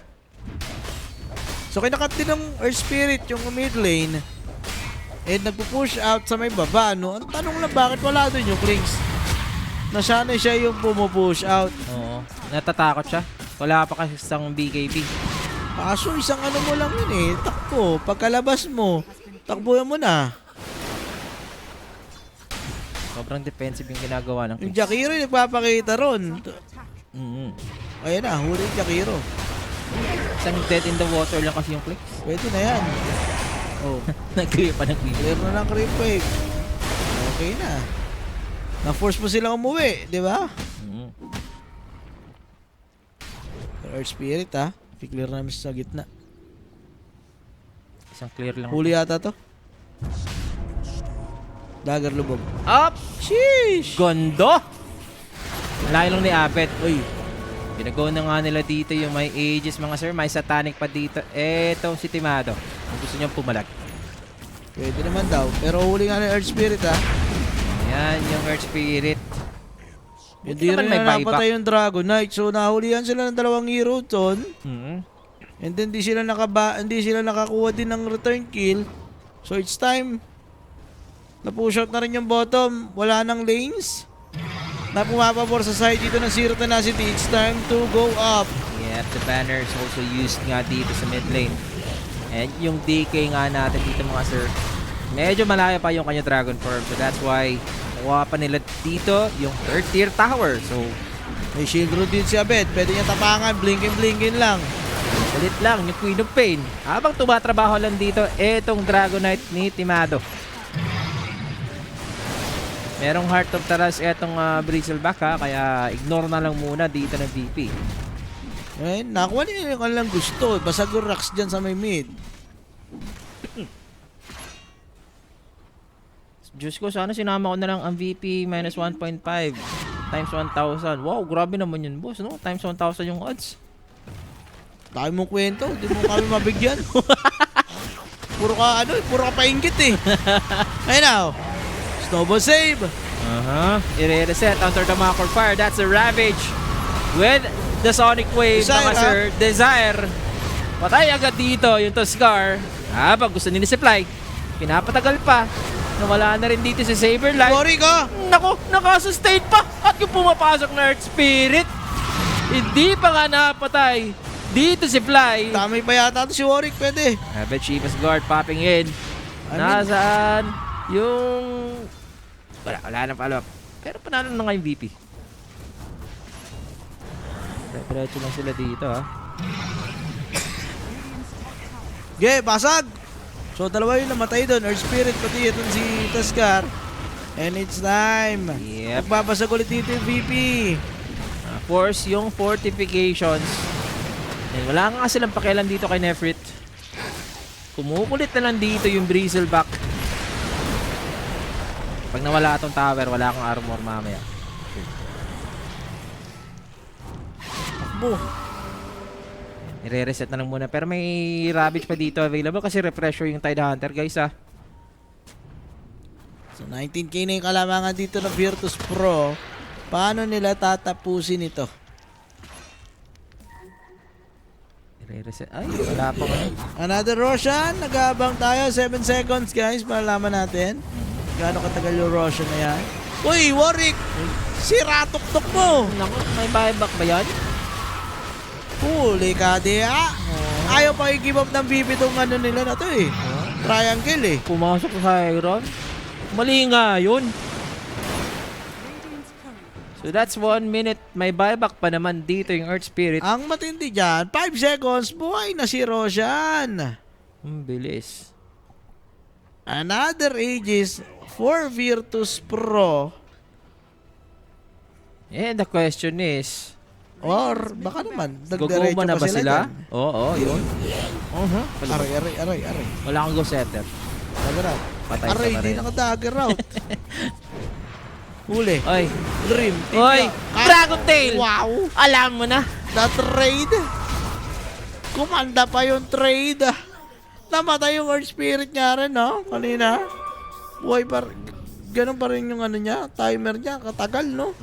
So kinakat din ng Earth Spirit yung mid lane. And nagpo-push out sa may baba, no? Ang tanong lang, bakit wala doon yung Clinks? Nasanay siya yung pumo-push out. Oo. Natatakot siya. Wala pa kasi isang BKB. Kaso isang ano mo lang yun eh. Takbo. Pagkalabas mo, takbuhan mo na. Sobrang defensive yung ginagawa ng Yung Kings. Jakiro yung nagpapakita ron. attack. Ayan na, huli yung Jakiro. Isang dead in the water lang kasi yung Clicks. Pwede na yan. Oh, Nag-clear pa ng creep. clear na ng creep wave. Okay na. Na-force mo silang umuwi, di ba? Earth Spirit ha. I-clear namin sa gitna. Isang clear lang. Huli yata to. Dagger lubog. Up! Sheesh! Gondo! Layo lang ni Abet. Uy, Pinagawa na nga nila dito yung may Aegis mga sir. May Satanic pa dito. Eto si Timado. Kung gusto niyang pumalag. pwede naman daw. Pero huli nga ng Earth Spirit ha. Ayan yung Earth Spirit. Hindi naman rin may na buyback. napatay yung Dragon Knight. So nahulihan sila ng dalawang hero ton. Mhm. And then hindi sila nakakuha din ng return kill. So it's time. Na-push out na rin yung bottom. Wala nang lanes. Na pumapabor sa side dito ng Zero Tenacity. It's time to go up. Yep, the banner is also used nga dito sa mid lane. And yung DK nga natin dito mga sir, medyo malayo pa yung kanya Dragon Form. So that's why nakuha pa nila dito yung third tier tower. So May shield root din si Abed. Pwede niya tapangan. Blinkin lang. ulit lang yung Queen of Pain. Habang tumatrabaho lang dito, etong Dragon Knight ni Timado. Merong Heart of Taras etong Bristleback ha, kaya ignore na lang muna dito ng VP. Eh, nakuha nila yung kanilang gusto. Basag yung rocks dyan sa may mid. Diyos ko, sana sinama ko na lang ang VP minus 1.5 times 1,000. Wow, grabe naman yun, boss, no? Times 1,000 yung odds. Dami mong kwento. Hindi mo kami mabigyan. puro ka painggit eh. Ayun na. Oh. Snowball save. I-reset under the Macor Fire. That's a Ravage with the Sonic Wave, Desire, mga sir. Desire. Patay agad dito yung Tuskar. Habang gusto nila supply. Pinapatagal pa. Nawala na rin dito si Saberlight. Worry ka. Nako, nakasustain pa. At yung pumapasok na Earth Spirit, hindi pa nga napatay. Dito si Fly. Tamay pa yata ito si Warwick. Pwede. Habit Shiva's Guard popping in. Nasaan yung... Wala nang follow-up. Pero panalo na nga yung VP. Diretso lang sila dito ha. Okay, basag. So, dalawa yung namatay doon. Earth Spirit, pati itong si Tuskar. And it's time. Yep. Magbabasag ulit dito yung VP. Force yung fortifications. And wala nga silang pakialam dito kay Nefrit. Kumukulit na lang dito yung Bristleback. Pag nawala itong tower, wala kang armor mamaya. Takbo. I-reset na lang muna. Pero may Ravage pa dito available kasi refresher yung Tide Hunter, guys ha. So, 19k na yung kalamangan dito ng Virtus Pro. Paano nila tatapusin ito? I-reset. Ay, wala pa nga. Another Roshan. Nag-aabang tayo. 7 seconds, guys. Malalaman natin. Gaano katagal yung Roshan na yan. Uy, Warwick! Sira tuktok mo! Naku, may buyback ba yan? Huli ka, diya. Ayaw pa i-give up ng BP tong ano nila na to eh. Triangle eh. Pumasok sa Iron. Mali nga yun. Radiant's courier So that's 1 minute. May buyback pa naman dito yung Earth Spirit. Ang matindi dyan, 5 seconds, buhay na si Roshan. Bilis. Another Aegis for Virtus Pro. And the question is, Or baka naman, guguma na ba sila? dyan. Oo, yun. Aray. Wala kang go setter. Dagger out. Patay ka Aray, pa di rin. naka-dagger out. Huli. Oy. Dream. Oy! Dragon Tail! Wow! Alam mo na. The trade. Kumanda pa yung trade. Namatay yung Earth Spirit niya rin, no? Kanina. Buhay pa ganun pa rin yung ano niya, timer niya. Katagal, no?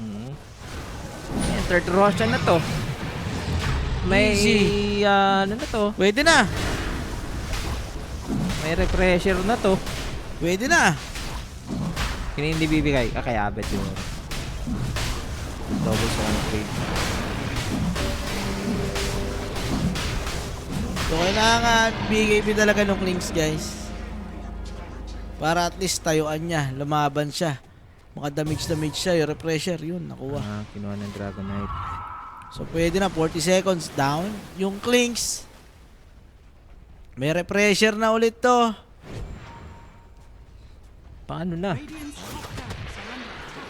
Ayan, third Roshan na to. May, Easy. ano na to? Pwede na. May refresher na to. Pwede na. Hindi bibigay. Kaya abet yun. Double sa one trade. So, kailangan BKB talaga ng links, guys. Para at least tayuan niya. Lumaban siya. Maka-damage siya. Yung refresher, yun, nakuha. Kinuha ng Dragon Knight. So, pwede na. 40 seconds down. Yung clinks. May refresher na ulit to. Paano na? Radiant's top tower is under attack.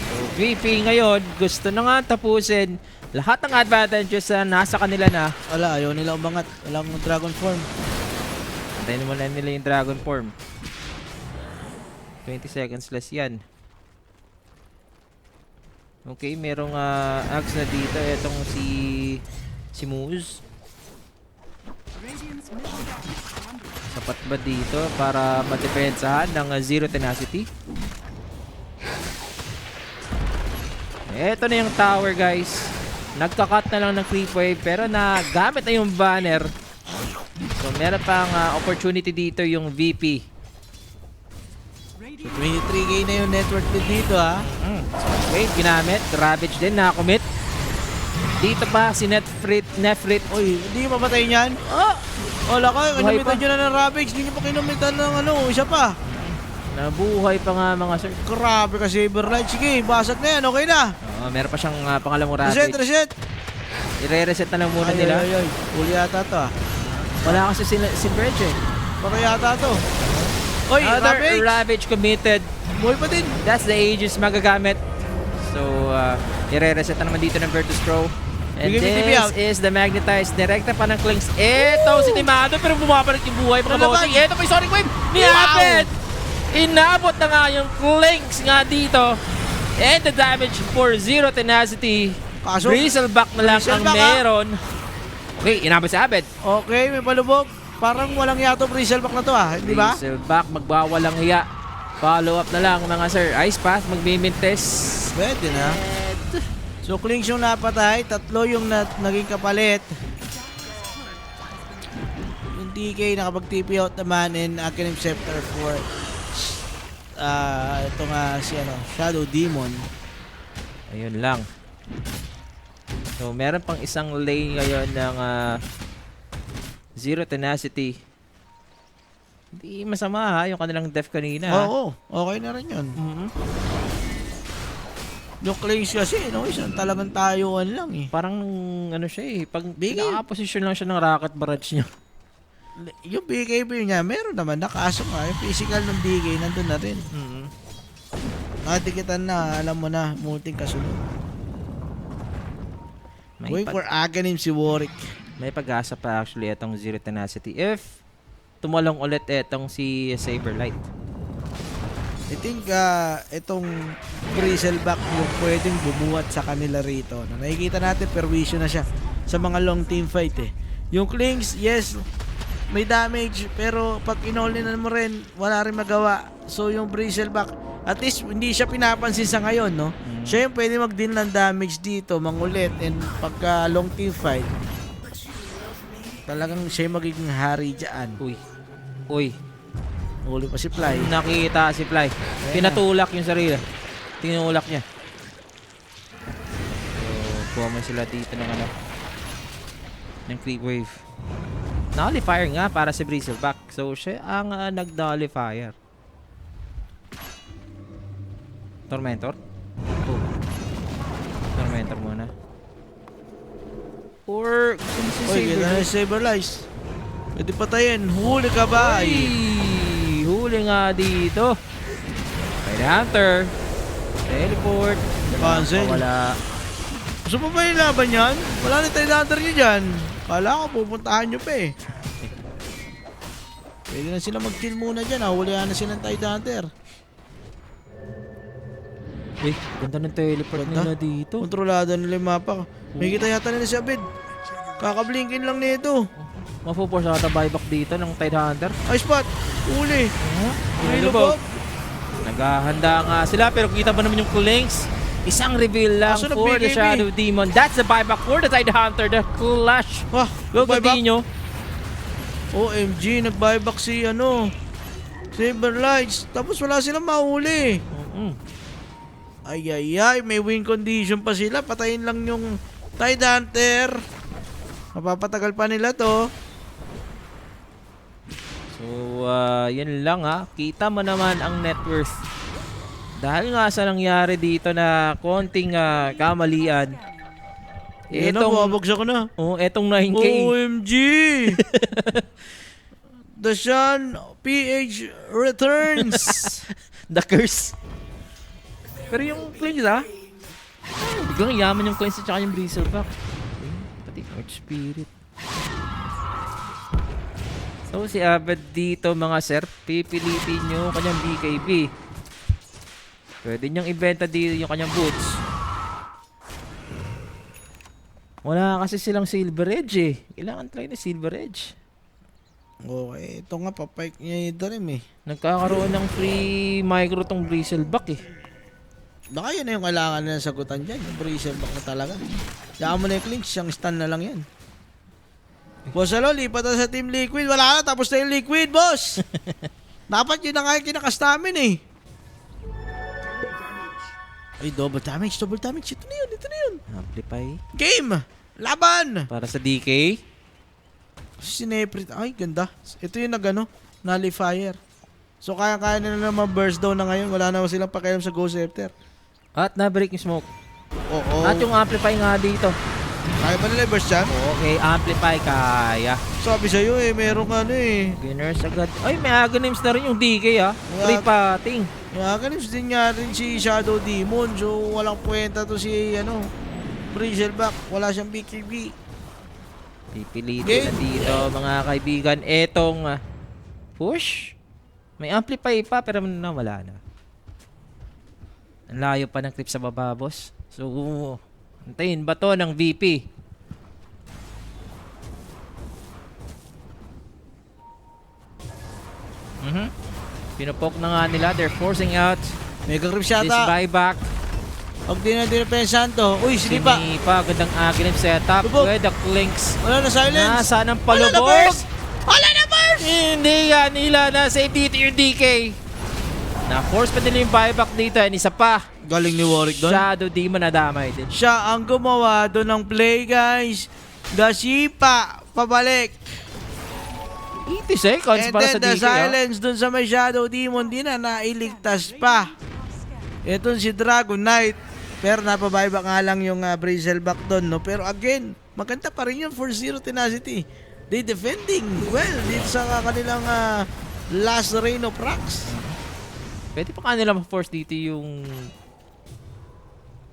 So, VP ngayon, gusto na nga tapusin. Lahat ng advantages na nasa kanila na. Wala, ayaw nila umangat. Walang dragon form. Antayin mo na nila yung Dragon Form. 20 seconds less yan. Okay, merong axe na dito. Etong si Moose. Radiant's middle tower is under attack. Sapat ba dito para madepensahan ng Zero Tenacity? Eto na yung tower, guys. Nagka-cut na lang ng creep wave pero nagamit na yung banner. So meron pang opportunity dito yung VP. So, 23k na yung network din dito, ha. Okay, ginamit. Ravage din, nakakommit. Dito pa si Nefrit. Uy, hindi mapatay niyan. Wala ka, Buhay kinumitan pa. nyo na ng Ravage. Hindi nyo pa kinumitan ng ano, isa pa. Nabuhay pa nga mga sir. Grabe ka, Saberlight. Sige, basag na yan, okay na. Meron pa siyang pangalawang Reset, Ravage. reset. I-re-reset na lang muna nila. Ay. Huli yata to, ha. Wala kasi si Verge eh. Baka yata to. Uy, Other Ravage. Ravage committed. Buhay pa din. That's the Aegis magagamit. So, i-re-reset na naman dito ng Virtus Pro. And Bigay mo TV this out. is the Magnetized. Direkta pa ng Clinks. Eto si Timado pero bumabalik yung buhay pa ng Wala ba? bossing. Eto pa yung Sonic Wave. Ni Wow! Abed. Inabot na nga yung Clinks nga dito. And the damage for Zero Tenacity. Kaso, Bristleback na lang ang Bristleback, meron. Okay, inabot si Abed. okay, may palubog. Parang walang yato Bristleback na to, ha. Di ba? Bristleback, magbawalang hiya. Follow up na lang mga sir. Ice Path, magmimintes. Pwede na. So, Clinks yung napatay. Tatlo yung naging kapalit. Yung DK nakapag-TP out naman in Akenim Scepter for ito nga si Shadow Demon. Ayun lang. So, meron pang isang lane ngayon ng Zero Tenacity. Hindi masama ha, yung kanilang def kanina. ha? Oo, okay na rin yun. Mhm. Yung Clinks kasi, isang talagang tayuan lang eh. Parang ano siya eh, pag Bigay. nakaposisyon lang siya ng rocket barrage niya. Yung BKB niya, meron naman. Nakaso nga, yung physical ng DK, nandun na rin. Mhm. Nakatikitan na, alam mo na, multing kasunod. May, Going for Aghanim si Warwick. may pag-asa pa actually itong Zero Tenacity if tumalong ulit itong si Saberlight. I think itong Bristleback yung pwedeng bumuhat sa kanila rito. Nakikita natin perwisyo na siya sa mga long team fight eh. Yung Clinks, yes, may damage pero pag inolinan mo rin, wala rin magawa. So yung Bristleback, at least hindi siya pinapansin sa ngayon, no? Siya yung pwede mag-deal ng damage dito, mangulit, and pagka long team fight, talagang siya yung magiging hari dyan. Uy, Huli pa si Fly. nakita si Fly. Pinatulak yung sarili. Tinulak niya. So, kuha mo sila dito ng ng creep wave. Nullifier nga para si Bristleback. So, siya ang nag-nullifier. Tormentor? Oh. Tormentor muna. Or, kung si Uy, kita na Saberlight. si Saberlight. Pwede patayin. Huli ka ba? Ay, huli nga dito. Tide Hunter. Teleport. Cancel. Wala. Gusto mo ba yung laban yan? Wala na tayo hunter nyo dyan. Kala ko pupuntahan nyo pa eh. Pwede na sila mag-chill muna dyan. Hulihan na silang Tide Hunter. Eh, ganda ng teleport Ganda. nila dito. Kontrolado nila yung mapa. May kita yata nila si Abed. Kakablinkin lang nito. Mapuforce ata buyback dito ng Tide Hunter. Ay, spot. Uli. May Lubog. lubog. Naghahanda nga sila pero kita ba naman yung Kulings? Isang reveal lang Aso na for the BKB? Shadow Demon. That's the buyback for the Tide Hunter. The Clash. Ah, Go buyback. Coutinho. OMG, nag-buyback si Saberlights. Tapos wala silang mahuli. Ay, may win condition pa sila. Patayin lang yung Tide Hunter. Mapapatagal pa nila to. So, yan lang ha. Kita mo naman ang net worth. Dahil nga sa nangyari dito na konting kamalian. Yan na, bumabagsak na. Etong 9K. OMG! The Shan PH returns. The curse. Pero yung claims biglang yaman yung claims at saka yung Bristleback. Pati Earth Spirit. So si Abed dito mga sir, pipilitin nyo kanyang BKB. Pwede niyang ibenta dito yung kanyang boots. Wala kasi silang Silver Edge eh. Kailangan try na Silver Edge. Okay, ito nga papike niya ito rin eh. Nagkakaroon ng free micro tong Bristleback eh. Baka yun na yung kailangan na sagutan dyan. Yung Bristleback na talaga. Diyan mo na yung clinch, siyang stun na lang yan. Boss Alo, lipat na sa Team Liquid. Wala na, tapos na yung Liquid, boss! Dapat yun na nga yung kinakastamin eh. Ay, double damage. Ito na yun. Amplify. Game! Laban! Para sa DK. Sineprit. Ay, ganda. Ito yung nullifier. So, kaya-kaya nila naman burst down na ngayon. Wala na silang pakialam sa Ghost Scepter. At na-break yung smoke. Oo. At yung amplify nga dito. Kaya ba nila i-burst yan? Okay, amplify kaya. Sabi sa'yo merong Beginners agad. Ay, may agonims na rin yung DK Free patting. Ganun din nga rin si Shadow Demon. So, walang kwenta to si, Bristleback. Wala siyang BKB. Pipilitin na dito mga kaibigan. Etong push. May amplify pa pero wala na. Ang layo pa ng clip sa baba, boss. So, antayin ba to ng VP? Pinupok na nga nila. They're forcing out Mega Creep this yata. buyback. Pag di na dinepensahan to. Uy, sinipa. Sinipa. Gandang agrim setup. Lubog. With the clinks. Wala na silence. Nasa ng Wala na palubog. burst. Wala na burst. Hindi yan nila na save dito yung DK. Na-force pa nila yung buyback dito. And isa pa. Galing ni Warwick doon. Shadow Demon na damay din. Siya ang gumawa doon ng play, guys. Gashipa. Pabalik. 80 seconds And para then sa the DK. silence doon sa may Shadow Demon. Di na nailigtas pa. Ito si Dragon Knight. Pero napabuyback nga lang yung Bristleback doon, no? Pero again, maganda pa rin yung 4-0 tenacity. They defending well dito sa kanilang last reign of rocks. Pwede pa kanila ma-force dito yung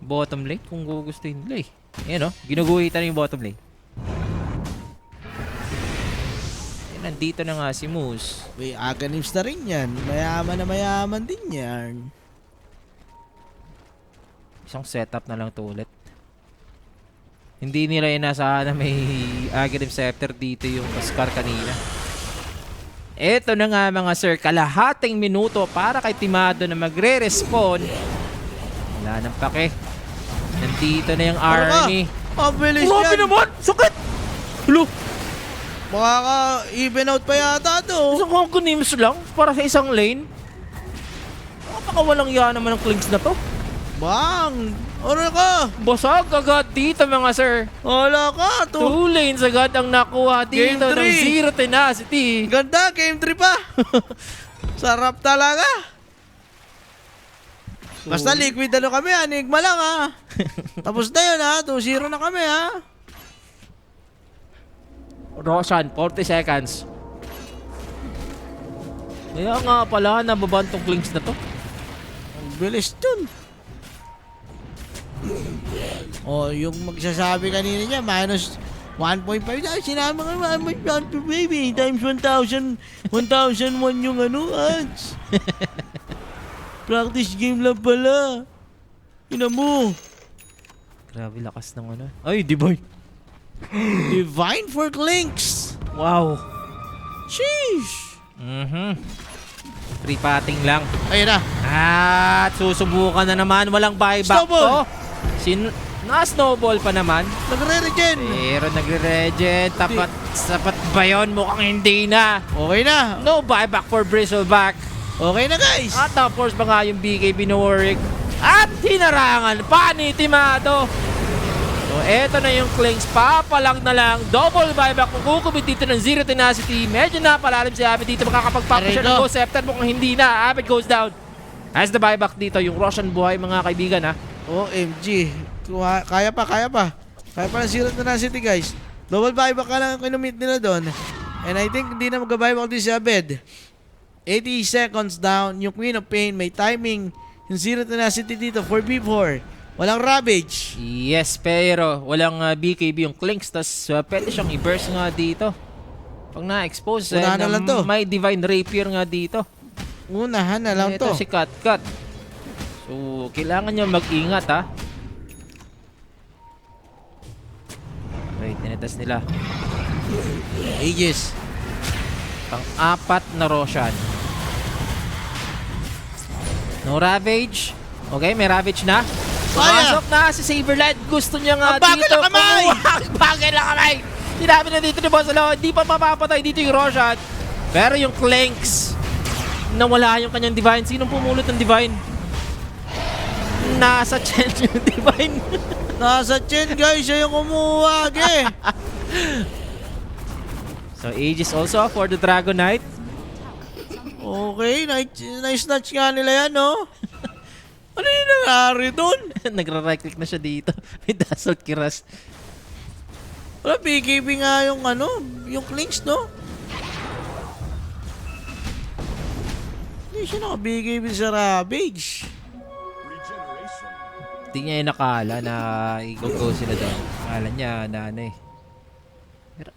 bottom lane kung gugustuhin nila eh. Ayan ginuguhitan na yung bottom lane. Ayan, nandito na nga si Moose. May agonims na rin yan. Mayaman na mayaman din yan. Isang setup na lang to ulit. Hindi nila inasahan na may Aghanim Scepter dito yung Oscar kanina. Eto na nga mga sir, kalahating minuto para kay Timado na magre-respawn. Wala nang pake. Nandito na yung army. Ang bilis Grabe yan. naman! Sakit! Hello? Makaka-even out pa yata to. Isang Agonims lang para sa isang lane. Napakawalang yan naman ang clinks na to. Bang! Ano ka? Basag agad dito mga sir. Wala ka. 2 lanes agad ang nakuha dito Game ng three. Zero Tenacity. Ganda, game 3 pa. Sarap talaga. Basta liquid kami, Enigma lang Tapos na yun 2-0 na kami Roshan, 40 seconds. Kaya nga pala, nababan tong Clinks na to. Ang bilis dun. Oh, yung magsasabi kanina niya, minus 1.5. Sinabi nga, baby, times 1,000, 1,001 yung ads. Practice game lang pala. Ina mo. Grabe lakas ng ano. Ay, Divine. Divine for Clinks. Wow. Sheesh. Free patting lang. Ayun na. At susubukan na naman. Walang buyback Snowball. to. Na-snowball pa naman. Nagre-regen. Pero nagre-regen. Sapat ba yun? Mukhang hindi na. Okay na. No buyback for Bristleback. Okay na, guys. At of course ba nga yung BKB na Warwick. At hinarangan pa ni Timado. So eto na yung Clinks. Papalang na lang. Double buyback. Kung kukubit dito ng Zero Tenacity. Medyo napalalim si Abed dito. Makakapag-pop siya ng Ghost Scepter. Mukhang hindi na. Abed goes down. As the buyback dito. Yung Roshan buhay mga kaibigan ha. OMG. Kaya pa. Kaya pa ng Zero Tenacity, guys. Double buyback ka lang ang kinumit nila doon. And I think hindi na mag-buyback din si Abed. 80 seconds down. Yung Queen of Pain may timing. Yung Zero Tenacity dito 4v4. Walang Ravage. Yes, pero walang BKB yung Clinks. Tapos pwede siyang i-burst nga dito. Pag na-expose, Unahan na lang to. may Divine Rapier nga dito. Unahan na lang Ito to. si Cut. So, kailangan niya mag-ingat ha. Okay, tinitas nila. Aegis. Pang-apat na Roshan. No Ravage. Okay, may Ravage na. Pumasok na si Saberlight. Gusto niya nga Ang bagay dito. na kamay! Ang bagay na kamay! Sinabi na dito ni Boss Alo, hindi pa mapapatay dito yung Roshan. Pero yung Clinks, nawala yung kanyang Divine. Sinong pumulot ng Divine? Nasa chance yung Divine. Nasa Chen, guys. Siya yung kumuha. So, Aegis also for the Dragon Knight. Okay. Nice notch nga nila yan, no? Ano yung nangyari doon? Nagra-right click na siya dito. May Dazzle Kiras. Wala, BKB nga yung yung Clinks, no? Hindi siya naka-BKB sa Ravage. Hindi niya yung nakala na i-go sila doon. Akala niya na ano eh. Pero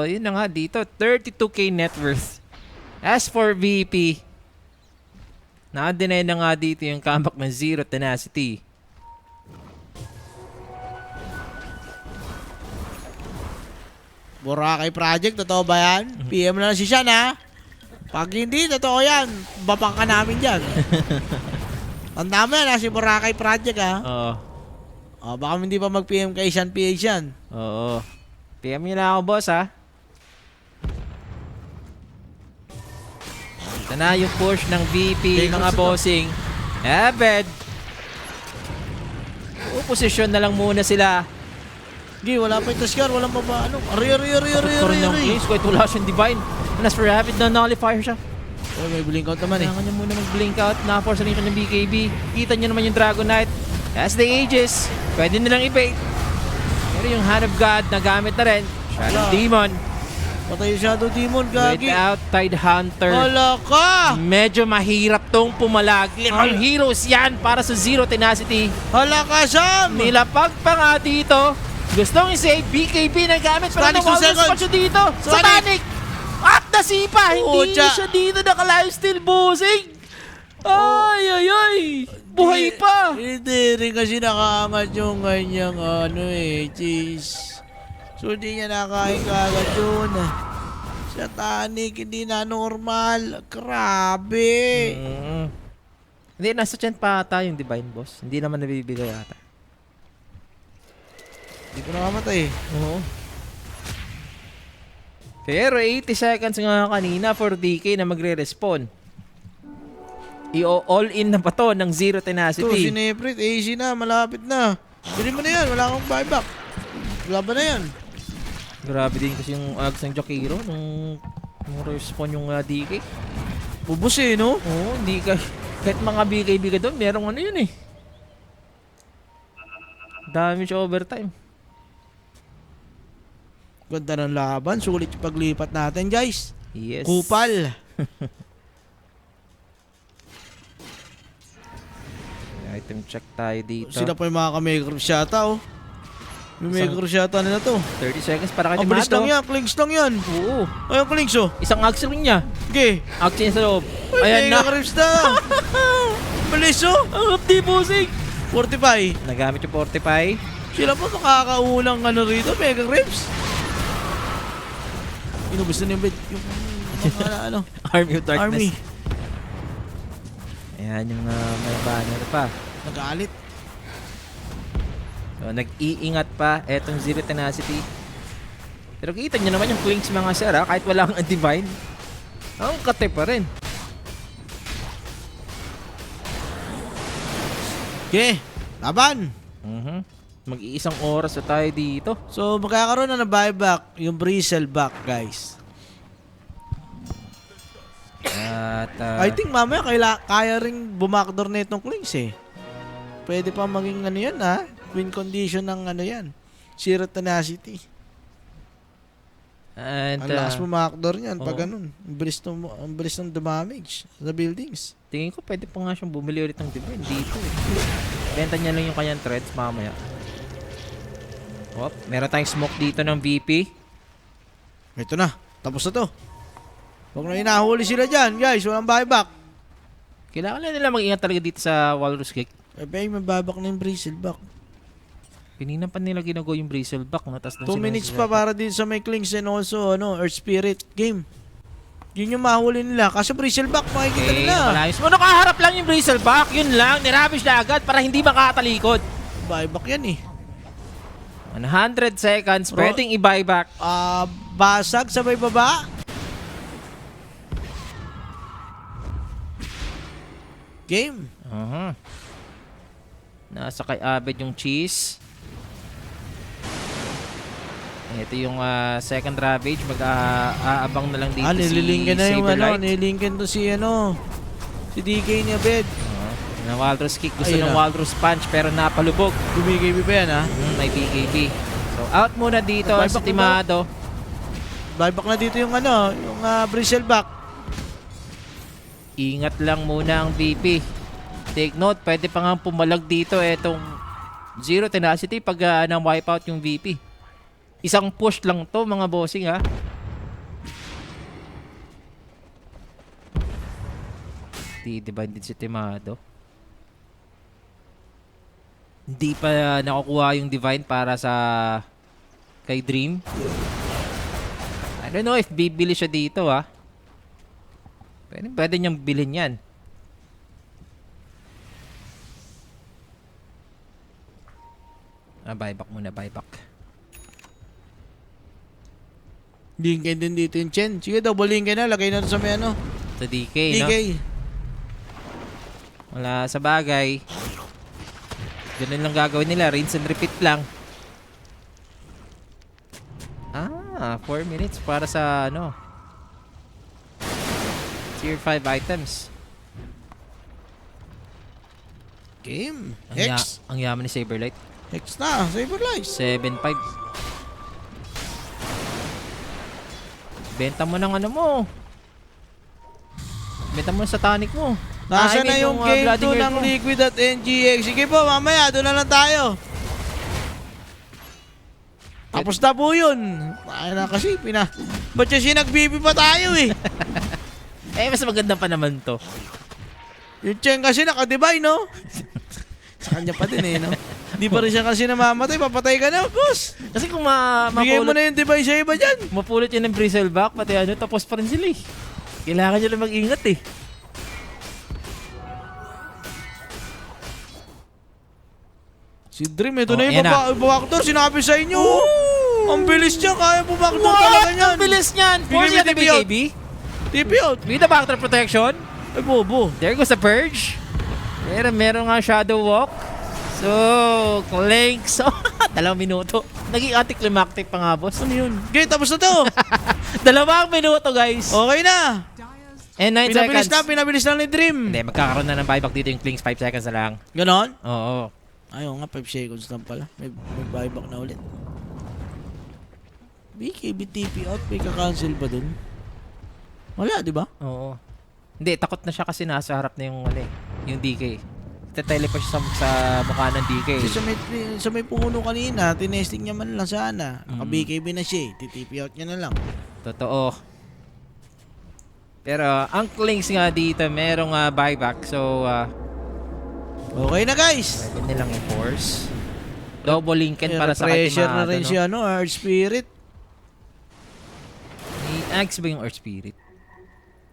yun na nga dito. 32k net worth. As for VP, na-deny na nga dito yung comeback ng Zero Tenacity. Boracay Project, totoo ba yan? PM na lang si Sean, ha? Pag hindi, totoo yan. Babang ka namin dyan. Tanda mo yan, ha? Si Boracay Project, ha? Oo. Baka hindi pa mag-PM kay Sean PH yan. Oo. PM nyo na ako, boss, ha? Ito na yung push ng VP, mga bossing. Abed. Posisyon na lang muna sila. Hindi, wala pa yung Tuskar, walang pa ano. Ari. Karoon ng place, kahit wala siyang Divine. And as for Abed, na-nullifier siya. Oh, may blink out naman, eh. Kailangan niya muna mag-blink out. Na-force na rin siya ng BKB. Kita niyo naman yung Dragon Knight. As the Aegis, pwede nilang i-bait. Pero yung Hand of God, nagamit na rin. Shadow Demon. Patay yung Shadow Demon, gagi. Without Tide Hunter. Hala ka! Medyo mahirap tong pumalag. Limang heroes yan para sa Zero Tenacity. Hala ka, Sam! Nilapag pa nga dito. Gustong i-save BKB na gamit. Pero Sonic, 2 seconds. nawawala siya dito. Sonic. Satanic! At nasipa! Hindi Pucha. siya dito naka-lifesteal bossing. Ay! Buhay pa! Hindi rin kasi nakaangat yung kanyang cheese. So, hindi niya nakain kagad yun. Satanic, hindi na normal. Grabe. Hindi, nasa chan pa ata yung Divine Boss. Hindi naman nabibigay ata. Hindi ko nakamatay. Oo. Pero 80 seconds nga kanina for DK na magre-respawn. I-all in na pa to ng Zero Ito, Tenacity. si Nefrit, AC na, malapit na. Bili mo na yan, wala akong buyback. Laban na yan. Grabe din kasi yung ags ng Jakiro nung respawn yung DK. Bubus eh, no? Oo, hindi ka... Kahit mga BKB ka doon, merong ano yun eh. Damage overtime. Ganda ng laban, sulit yung paglipat natin, guys. Yes. Kupal. Item check tayo dito. Sila pa yung mga ka-Megacrush yata, oh. Yung Megacrush yata nila to. 30 seconds para kay Ang bilis lang Timado. yan, clinks lang yan. Oo. Ayun, clinks, oh. Isang axle ring niya. Okay. Axle niya sa loob. Ay, Ayan na. Megacrush na. Bilis, oh. Ang updi bossing. 45. Nagamit yung 45. Sila pa makakaunang ano rito, Megacrush. Inubos na yung bed. Yung mga ano, Army of Darkness. army. Ayan yung may banner pa. Nagalit. So, nag-iingat pa etong Zero Tenacity. Pero kita nyo naman yung clinks mga sir ha, kahit wala kang divine. Ang kate pa rin. Okay, laban. Mag-iisang oras na tayo dito. So, magkakaroon na ng buyback yung Bristleback, guys. At I think mamaya kaya ring bumakdor na itong Klings eh. Pwede pa maging ano yan ha. Win condition ng ano yan. Zero Tenacity. and Ang lakas bumakdor niyan pag oo. ganun. Ang bilis ng damage sa buildings. tingin ko pwede pa nga siyang bumili ulit ng divine dito eh. Benta niya lang yung kanyang threads mamaya. Meron tayong smoke dito ng VP. Ito na. Tapos na to. Huwag na inahuli sila dyan, guys. Walang buyback. Kailangan lang nila mag-ingat talaga dito sa Walrus Kick. Eh, may buyback na yung Bristleback. Pininan pa nila ginago yung Bristleback. No? 2 minutes pa para dito sa may Klings and also Earth Spirit game. Yun yung mahuli nila. Kasi Bristleback, makikita nila. Nakaharap lang yung Bristleback. Yun lang. Nirabish na agad para hindi makatalikod. Buyback yan eh. 100 seconds. Pwedeng i-buyback. Basag sa may baba. Game. Nasa kay Abed yung cheese. Ito yung second Ravage. Mag-aabang na lang dito si Nililingkin na yung Saberlight. nililingkin to si si DK niya, Bed. Na Walrus Kick. Gusto Ayun ng na. Walrus Punch pero napalubog. BKB pa yan ha. May BKB. So out muna dito Buyback si na Timado. Buyback na dito yung Bristleback. Ingat lang muna ang VP. Take note, pwede pa nga pumalag dito etong Zero Tenacity pag nang wipeout yung VP. Isang push lang to mga bossing ha. Di-divine din si Timado. Hindi pa nakukuha yung divine para sa kay Dream. I don't know if bibili siya dito ha. Pwede niyang bilhin yan. Buyback muna, buyback. Linkin din dito yung Chen. Sige, double linkin na. Lagay na sa may Sa DK, DK. no? Wala sa bagay. Ganun lang gagawin nila. Rinse and repeat lang. 4 minutes para sa Tier 5 items. Game. Ang, Hex. ang yaman ni Saberlight. Hex na. Saberlight. 7.5. Benta mo ng mo. Benta mo sa tonic mo. Nasa na yung game 2 Vladimir ng mo. Liquid at NGX. Sige po, mamaya. Doon na lang tayo. Tapos na po yun. Ay na kasi, ba't siya nag-BB pa tayo eh? Mas maganda pa naman to. Yung Chen kasi naka-divine, no? Sa kanya pa din eh, no? Di pa rin siya kasi namamatay. Papatay ka na, boss. Kasi kung Bigay mo na yung divine sa iba dyan. mapulot yun ng Bristleback, pati tapos pa rin sila eh. Kailangan nyo lang mag-ingat eh. Si Dream, ito na yan yung babaktor. Sinabi sa inyo. Ang bilis niya. Kaya bubaktor talaga niyan. Ang bilis niyan! Force BKB, natin BKB. TP out. With the backdoor protection. Ay, bobo. There goes the Purge. Meron nga Shadow Walk. So, Clanks. 2 minuto. Naging anticlimactic pa nga, boss. Ano yun? Okay, tapos na to. 2 minuto, guys. Okay na. Dyer's And 9 seconds. Pinabilis na ni Dream. Hindi, magkakaroon na ng buyback dito yung Clinks. 5 seconds na lang. Ganon? Oo. Ayaw nga, 5 seconds lang pala. May buyback na ulit. BKB TP out, may ka-cancel ba dun? Wala, di ba? Oo. Hindi, takot na siya kasi nasa harap na yung DK. nagte-teleport siya sa mukha ng DK. Kasi sa may puno kanina, tinesting niya man lang sana. Naka-BKB na siya eh. TTP out niya na lang. Totoo. Pero ang Klings nga dito, merong buyback. So, Okay na guys. pwede nilang i-force. Double Lincoln para sa Pressure Katimado. na rin si Earth Spirit. May axe ba yung Earth Spirit?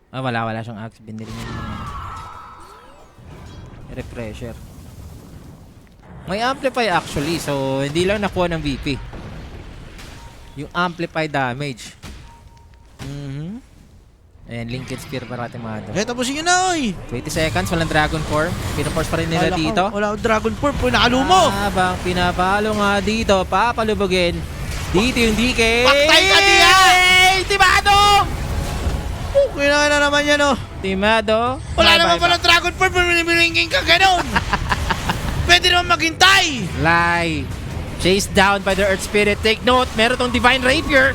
Wala siyang axe. Binili niya yung refresher. May amplify actually. So, hindi lang nakuha ng VP. Yung amplify damage. Ayan, Lincoln Spear para Katimado. Eh, tapusin nyo na, oy. 20 seconds, walang Dragon Form. Pinaforce pa rin nila dito. Wala akong Dragon Form, pinalo mo. Habang pinapalo nga dito, papalubugin. Dito yung DK. Patay ka diya! Timado! Okay na naman yan, oh. Timado. Wala Bye, naman bye, pala Dragon Form, pinilingin ka ganun. Pwede naman maghintay. Lie. Chased down by the Earth Spirit. Take note, meron tong Divine Rapier.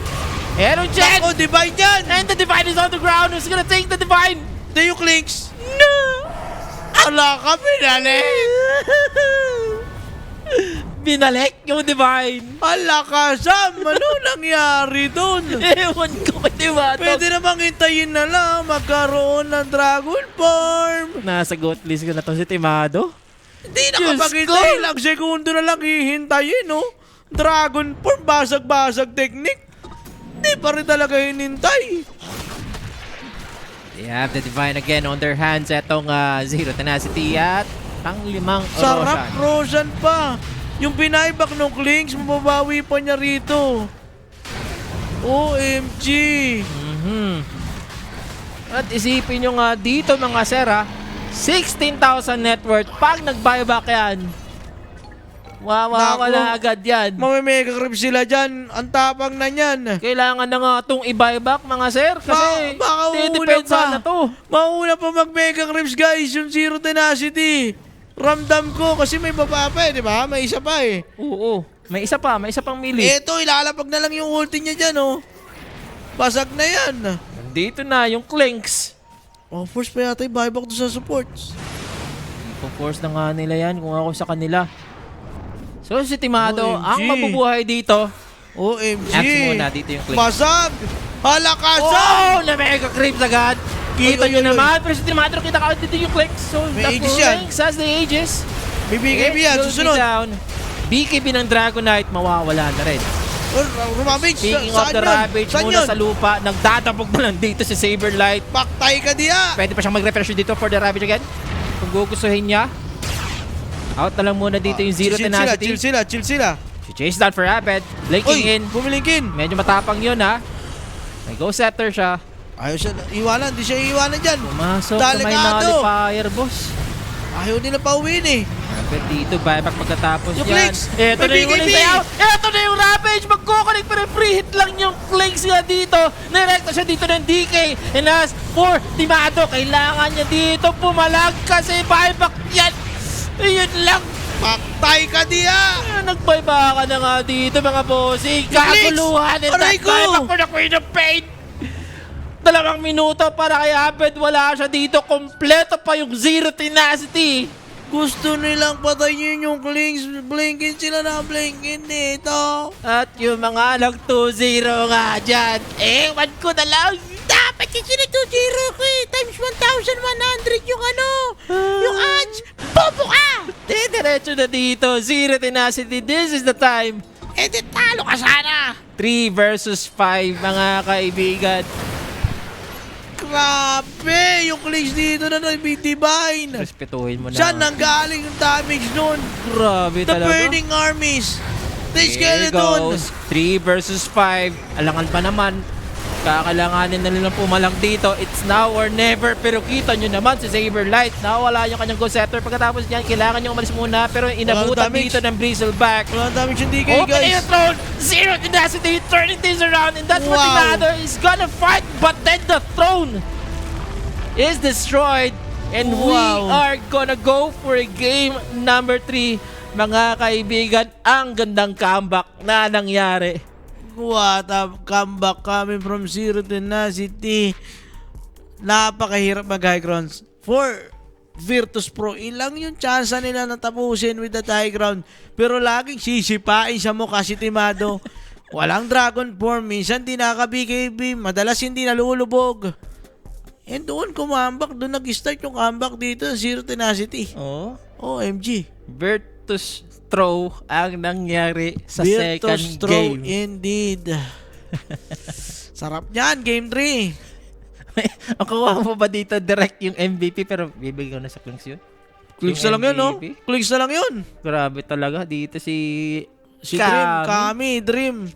Meron dyan! Ako, divide yan. And the Divine is on the ground. Who's gonna take the Divine? Tayo clicks. No! Ala ka, pinalik. Binalik yung Divine. Ala ka, Sam. Ano nangyari dun? Ewan ko kay Timado. Pwede namang hintayin na lang magkaroon ng Dragon Form. Nasa goat list ko na to si Timado. Hindi Diyos nakapaghintay ko. lang. Segundo na lang hihintayin, no? Dragon Form, basag-basag technique. Hindi pa rin talaga hinintay. They have the Divine again on their hands. Etong Zero Tenacity at pang-limang Sarap Roshan. Roshan pa. Yung binaybak ng Klings, mababawi pa niya rito. OMG. At isipin nyo nga dito mga sera, 16,000 net worth. Pag nag-buyback yan, wala agad yan. Mamimega grip sila dyan. Ang tapang na yan. Kailangan na nga itong i-buyback mga sir kasi Baka depensa na to. Mauna pa mag-mega grips guys, yung Zero Tenacity. Ramdam ko kasi may baba pa eh, di ba? May isa pa eh. Oo, may isa pang mili. Eto, ilalapag na lang yung ulti niya dyan, oh. Basag na yan. Dito na yung Klings. Oh, force pa yata yung buyback to sa supports. Ipo-force na nga nila yan kung ako sa kanila. So si Timado, OMG. ang mabubuhay dito. OMG. Axe muna dito yung Klings. Basag! Halakasan! Oh! Na-mega creeps agad! Kita Oy, nyo oy, oy. naman, pero si Timado kita ka dito yung Klings. So May the aegis yan. Klings has the aegis. May BKB yan, will be susunod. down. BKB ng Dragonite, mawawala na rin. Rumamage, Speaking of the Ravage, Saan muna yun? sa lupa, nagdadabog na lang dito si Saberlight. Paktay ka diya! Pwede pa siyang mag-refresh dito for the Ravage again. Kung gugustuhin niya. Out na lang muna dito yung Zero Tenacity. Chill sila. Si Chase down for Rapid. Blinking in. Bumilingkin. Medyo matapang yun ha. May go setter siya. Ayaw siya iwanan, di siya iwanan dyan. Pumasok na may Delikado. nullifier, boss. Ayaw nila pauwiin eh. Rapid dito, buyback pagkatapos Yung yan. Klings! Eto na May yung uling BKB! sayaw. Eto na yung Ravage. Magkukulik pero free hit lang yung Klings nga dito. Nirekta siya dito ng DK. And as for Timado, kailangan niya dito pumalag kasi buyback yan. Ayun lang. Paktay ka diya! Nagbayback ka na nga dito mga bossing. Yung Klings! Kaguluhan and Aray that ko! buyback for the Queen of Pain. 2 minuto para kay Abed. Wala siya dito. Kompleto pa yung Zero Tenacity. Gusto nilang patayin yung Klings. Blinkin sila na blinkin dito. At yung mga nag-2-0 nga dyan. Ewan ko na lang. Dapat kasi nag-2-0 ko eh. Times 1,100 yung ano. Yung odds. Bobo ka! Diretso na dito. Zero Tenacity. This is the time. Eh, di talo ka sana. 3 versus 5 mga kaibigan. Grabe! Yung Klings dito na divine. Respetuhin mo na. Saan nanggaling yung damage nun? Grabe The talaga. Burning Armies. The Here Skeleton. goes. 3 versus 5. Alangan pa naman. Kakailanganin na nilang pumalag dito. It's now or never. Pero kita nyo naman si Saberlight. Nawala yung kanyang go setter. Pagkatapos niyan, kailangan nyo umalis muna. Pero inabutan damage. dito ng Bristleback. Walang damage yung DK, Open na guys. yung throne. Zero Tenacity turning things around. And that's what Wow. Timado is gonna fight. But then the throne is destroyed. And we Wow. are gonna go for a game number 3. Mga kaibigan, ang gandang comeback na nangyari. What a comeback coming from Zero Tenacity. Napakahirap mag-high grounds. For Virtus Pro, ilang yung chance nila na tapusin with the high ground. Pero laging sisipain sa mukha si Timado. Walang Dragon Form, minsan di nakaka-BKB, madalas hindi nalulubog. And doon kumambak, doon nag-start yung comeback dito ng Zero Tenacity. Oh, OMG. Virtus throw ang nangyari sa Virtus second throw game. indeed. Sarap niyan, game 3. Ang kuha mo ba dito direct yung MVP pero bibigyan ko na sa Clinks yun? Clicks Yung na lang yun, no? MVP? Clicks na lang yun. Grabe talaga dito si Kami, Dream.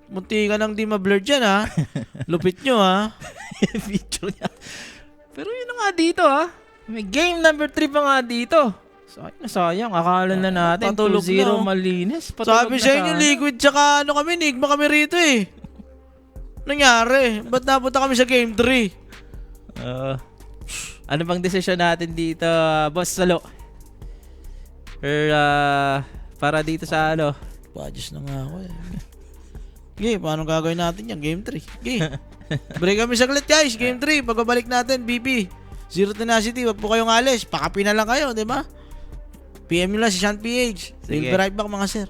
Munti ka nang di ma-blur dyan, ha? Lupit nyo, ha? Video niya. Pero yun na nga dito ha. May game number 3 pa nga dito. Sayang na sayang. Akala na natin Patulog 2-0 na, oh. malinis. Patulog Sabi na sa inyo, sana. Liquid, tsaka ano kami, Nigma kami rito, eh. Nangyari? Ba't napunta kami sa game 3? Ano bang desisyon natin dito, Boss Salo? Or, para dito sa ano? Padyos na nga ako, eh. Okay, paano gagawin natin yan? Game 3. Okay. Break kami saglit, guys. Game 3. Pagbabalik natin, BP. Zero Tenacity. Wag po kayong alis. Pakapi na lang kayo, di ba? PM nyo lang si Sean PH. We'll Sige. be right back, mga sir.